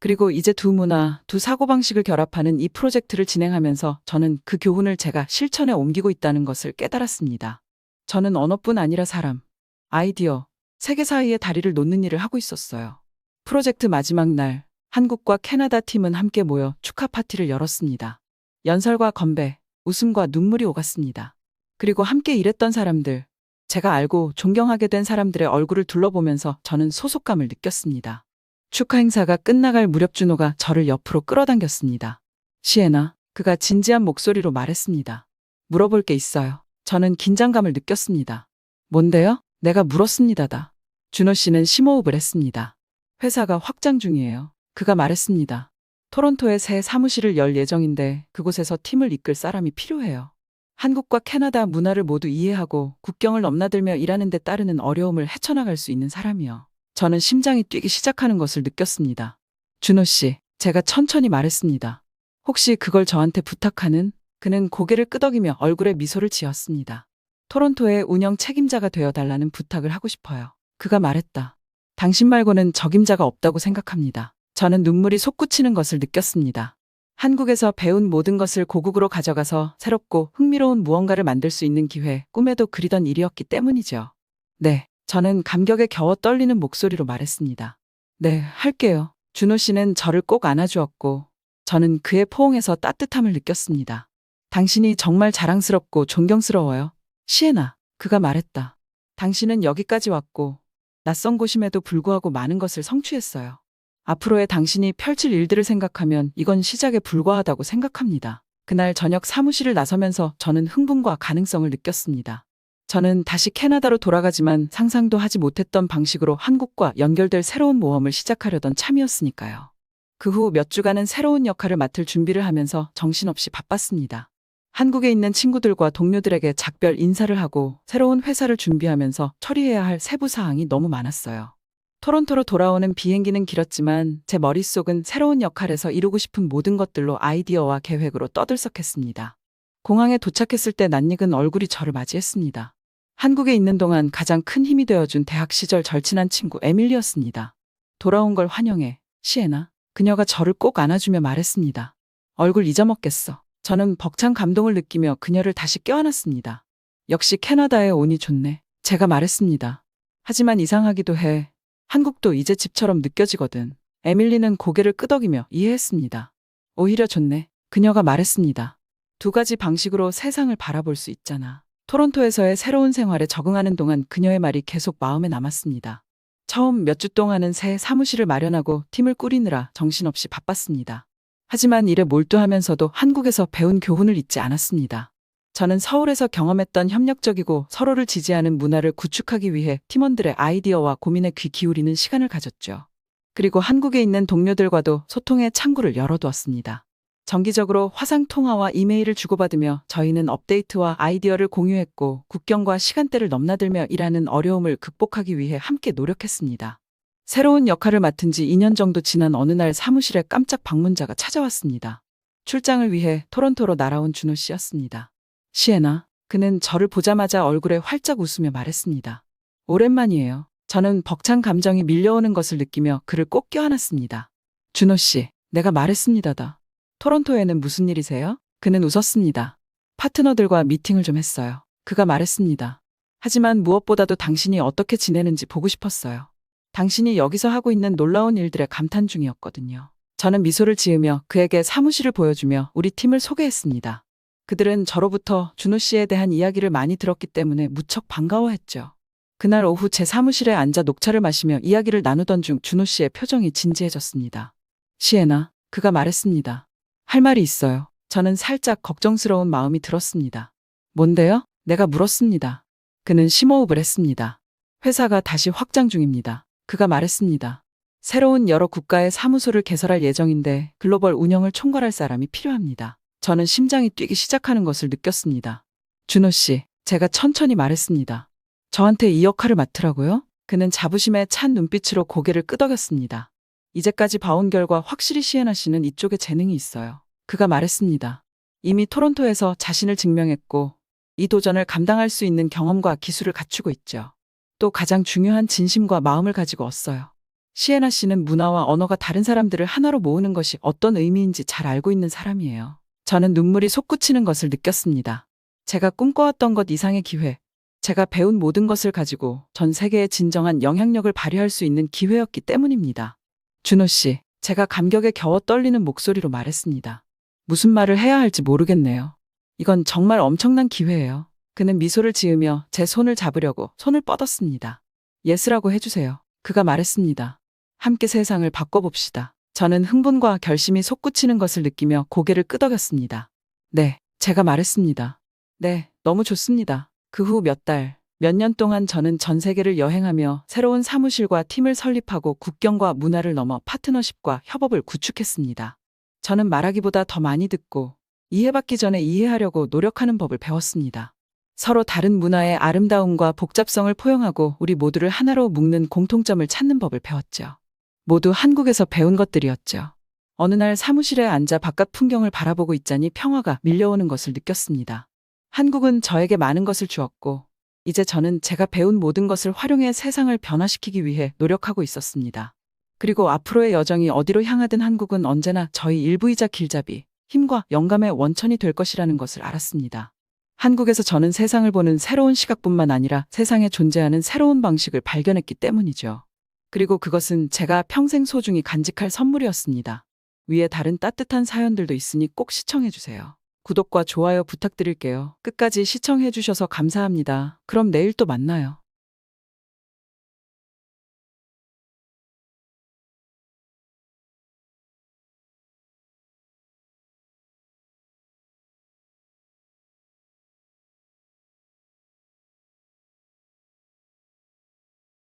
그리고 이제 두 문화, 두 사고방식을 결합하는 이 프로젝트를 진행하면서 저는 그 교훈을 제가 실천에 옮기고 있다는 것을 깨달았습니다. 저는 언어뿐 아니라 사람, 아이디어, 세계 사이의 다리를 놓는 일을 하고 있었어요. 프로젝트 마지막 날, 한국과 캐나다 팀은 함께 모여 축하 파티를 열었습니다. 연설과 건배, 웃음과 눈물이 오갔습니다. 그리고 함께 일했던 사람들, 제가 알고 존경하게 된 사람들의 얼굴을 둘러보면서 저는 소속감을 느꼈습니다. 축하 행사가 끝나갈 무렵 준호가 저를 옆으로 끌어당겼습니다. 시에나, 그가 진지한 목소리로 말했습니다. 물어볼 게 있어요. 저는 긴장감을 느꼈습니다. 뭔데요? 내가 물었습니다다. 준호 씨는 심호흡을 했습니다. 회사가 확장 중이에요. 그가 말했습니다. 토론토에 새 사무실을 열 예정인데 그곳에서 팀을 이끌 사람이 필요해요. 한국과 캐나다 문화를 모두 이해하고 국경을 넘나들며 일하는 데 따르는 어려움을 헤쳐나갈 수 있는 사람이요. 저는 심장이 뛰기 시작하는 것을 느꼈습니다. 준호 씨, 제가 천천히 말했습니다. 혹시 그걸 저한테 부탁하는? 그는 고개를 끄덕이며 얼굴에 미소를 지었습니다. 토론토의 운영 책임자가 되어달라는 부탁을 하고 싶어요. 그가 말했다. 당신 말고는 적임자가 없다고 생각합니다. 저는 눈물이 솟구치는 것을 느꼈습니다. 한국에서 배운 모든 것을 고국으로 가져가서 새롭고 흥미로운 무언가를 만들 수 있는 기회, 꿈에도 그리던 일이었기 때문이죠. 네, 저는 감격에 겨워 떨리는 목소리로 말했습니다. 네, 할게요. 준호 씨는 저를 꼭 안아주었고, 저는 그의 포옹에서 따뜻함을 느꼈습니다. 당신이 정말 자랑스럽고 존경스러워요. 시에나, 그가 말했다. 당신은 여기까지 왔고, 낯선 곳임에도 불구하고 많은 것을 성취했어요. 앞으로의 당신이 펼칠 일들을 생각하면 이건 시작에 불과하다고 생각합니다. 그날 저녁 사무실을 나서면서 저는 흥분과 가능성을 느꼈습니다. 저는 다시 캐나다로 돌아가지만 상상도 하지 못했던 방식으로 한국과 연결될 새로운 모험을 시작하려던 참이었으니까요. 그 후 몇 주간은 새로운 역할을 맡을 준비를 하면서 정신없이 바빴습니다. 한국에 있는 친구들과 동료들에게 작별 인사를 하고 새로운 회사를 준비하면서 처리해야 할 세부 사항이 너무 많았어요. 토론토로 돌아오는 비행기는 길었지만 제 머릿속은 새로운 역할에서 이루고 싶은 모든 것들로 아이디어와 계획으로 떠들썩했습니다. 공항에 도착했을 때 낯익은 얼굴이 저를 맞이했습니다. 한국에 있는 동안 가장 큰 힘이 되어준 대학 시절 절친한 친구 에밀리였습니다. 돌아온 걸 환영해, 시에나. 그녀가 저를 꼭 안아주며 말했습니다. 얼굴 잊어먹겠어. 저는 벅찬 감동을 느끼며 그녀를 다시 껴안았습니다. 역시 캐나다에 오니 좋네. 제가 말했습니다. 하지만 이상하기도 해. 한국도 이제 집처럼 느껴지거든. 에밀리는 고개를 끄덕이며 이해했습니다. 오히려 좋네. 그녀가 말했습니다. 두 가지 방식으로 세상을 바라볼 수 있잖아. 토론토에서의 새로운 생활에 적응하는 동안 그녀의 말이 계속 마음에 남았습니다. 처음 몇 주 동안은 새 사무실을 마련하고 팀을 꾸리느라 정신없이 바빴습니다. 하지만 일에 몰두하면서도 한국에서 배운 교훈을 잊지 않았습니다. 저는 서울에서 경험했던 협력적이고 서로를 지지하는 문화를 구축하기 위해 팀원들의 아이디어와 고민에 귀 기울이는 시간을 가졌죠. 그리고 한국에 있는 동료들과도 소통의 창구를 열어두었습니다. 정기적으로 화상통화와 이메일을 주고받으며 저희는 업데이트와 아이디어를 공유했고 국경과 시간대를 넘나들며 일하는 어려움을 극복하기 위해 함께 노력했습니다. 새로운 역할을 맡은 지 2년 정도 지난 어느 날 사무실에 깜짝 방문자가 찾아왔습니다. 출장을 위해 토론토로 날아온 준호 씨였습니다. 시에나, 그는 저를 보자마자 얼굴에 활짝 웃으며 말했습니다. 오랜만이에요. 저는 벅찬 감정이 밀려오는 것을 느끼며 그를 꼭 껴안았습니다. 준호 씨, 내가 말했습니다다. 토론토에는 무슨 일이세요? 그는 웃었습니다. 파트너들과 미팅을 좀 했어요. 그가 말했습니다. 하지만 무엇보다도 당신이 어떻게 지내는지 보고 싶었어요. 당신이 여기서 하고 있는 놀라운 일들에 감탄 중이었거든요. 저는 미소를 지으며 그에게 사무실을 보여주며 우리 팀을 소개했습니다. 그들은 저로부터 준호 씨에 대한 이야기를 많이 들었기 때문에 무척 반가워했죠. 그날 오후 제 사무실에 앉아 녹차를 마시며 이야기를 나누던 중 준호 씨의 표정이 진지해졌습니다. 시에나, 그가 말했습니다. 할 말이 있어요. 저는 살짝 걱정스러운 마음이 들었습니다. 뭔데요? 내가 물었습니다. 그는 심호흡을 했습니다. 회사가 다시 확장 중입니다. 그가 말했습니다. 새로운 여러 국가의 사무소를 개설할 예정인데 글로벌 운영을 총괄할 사람이 필요합니다. 저는 심장이 뛰기 시작하는 것을 느꼈습니다. 준호 씨, 제가 천천히 말했습니다. 저한테 이 역할을 맡으라고요? 그는 자부심에 찬 눈빛으로 고개를 끄덕였습니다. 이제까지 봐온 결과 확실히 시에나 씨는 이쪽에 재능이 있어요. 그가 말했습니다. 이미 토론토에서 자신을 증명했고 이 도전을 감당할 수 있는 경험과 기술을 갖추고 있죠. 또 가장 중요한 진심과 마음을 가지고 왔어요. 시에나 씨는 문화와 언어가 다른 사람들을 하나로 모으는 것이 어떤 의미인지 잘 알고 있는 사람이에요. 저는 눈물이 솟구치는 것을 느꼈습니다. 제가 꿈꿔왔던 것 이상의 기회, 제가 배운 모든 것을 가지고 전 세계에 진정한 영향력을 발휘할 수 있는 기회였기 때문입니다. 준호 씨, 제가 감격에 겨워 떨리는 목소리로 말했습니다. 무슨 말을 해야 할지 모르겠네요. 이건 정말 엄청난 기회예요. 그는 미소를 지으며 제 손을 잡으려고 손을 뻗었습니다. 예스라고 해주세요. 그가 말했습니다. 함께 세상을 바꿔봅시다. 저는 흥분과 결심이 솟구치는 것을 느끼며 고개를 끄덕였습니다. 네, 제가 말했습니다. 네, 너무 좋습니다. 그 후 몇 달, 몇 년 동안 저는 전 세계를 여행하며 새로운 사무실과 팀을 설립하고 국경과 문화를 넘어 파트너십과 협업을 구축했습니다. 저는 말하기보다 더 많이 듣고 이해받기 전에 이해하려고 노력하는 법을 배웠습니다. 서로 다른 문화의 아름다움과 복잡성을 포용하고 우리 모두를 하나로 묶는 공통점을 찾는 법을 배웠죠. 모두 한국에서 배운 것들이었죠. 어느 날 사무실에 앉아 바깥 풍경을 바라보고 있자니 평화가 밀려오는 것을 느꼈습니다. 한국은 저에게 많은 것을 주었고 이제 저는 제가 배운 모든 것을 활용해 세상을 변화시키기 위해 노력하고 있었습니다. 그리고 앞으로의 여정이 어디로 향하든 한국은 언제나 저희 일부이자 길잡이, 힘과 영감의 원천이 될 것이라는 것을 알았습니다. 한국에서 저는 세상을 보는 새로운 시각뿐만 아니라 세상에 존재하는 새로운 방식을 발견했기 때문이죠. 그리고 그것은 제가 평생 소중히 간직할 선물이었습니다. 위에 다른 따뜻한 사연들도 있으니 꼭 시청해주세요. 구독과 좋아요 부탁드릴게요. 끝까지 시청해주셔서 감사합니다. 그럼 내일 또 만나요.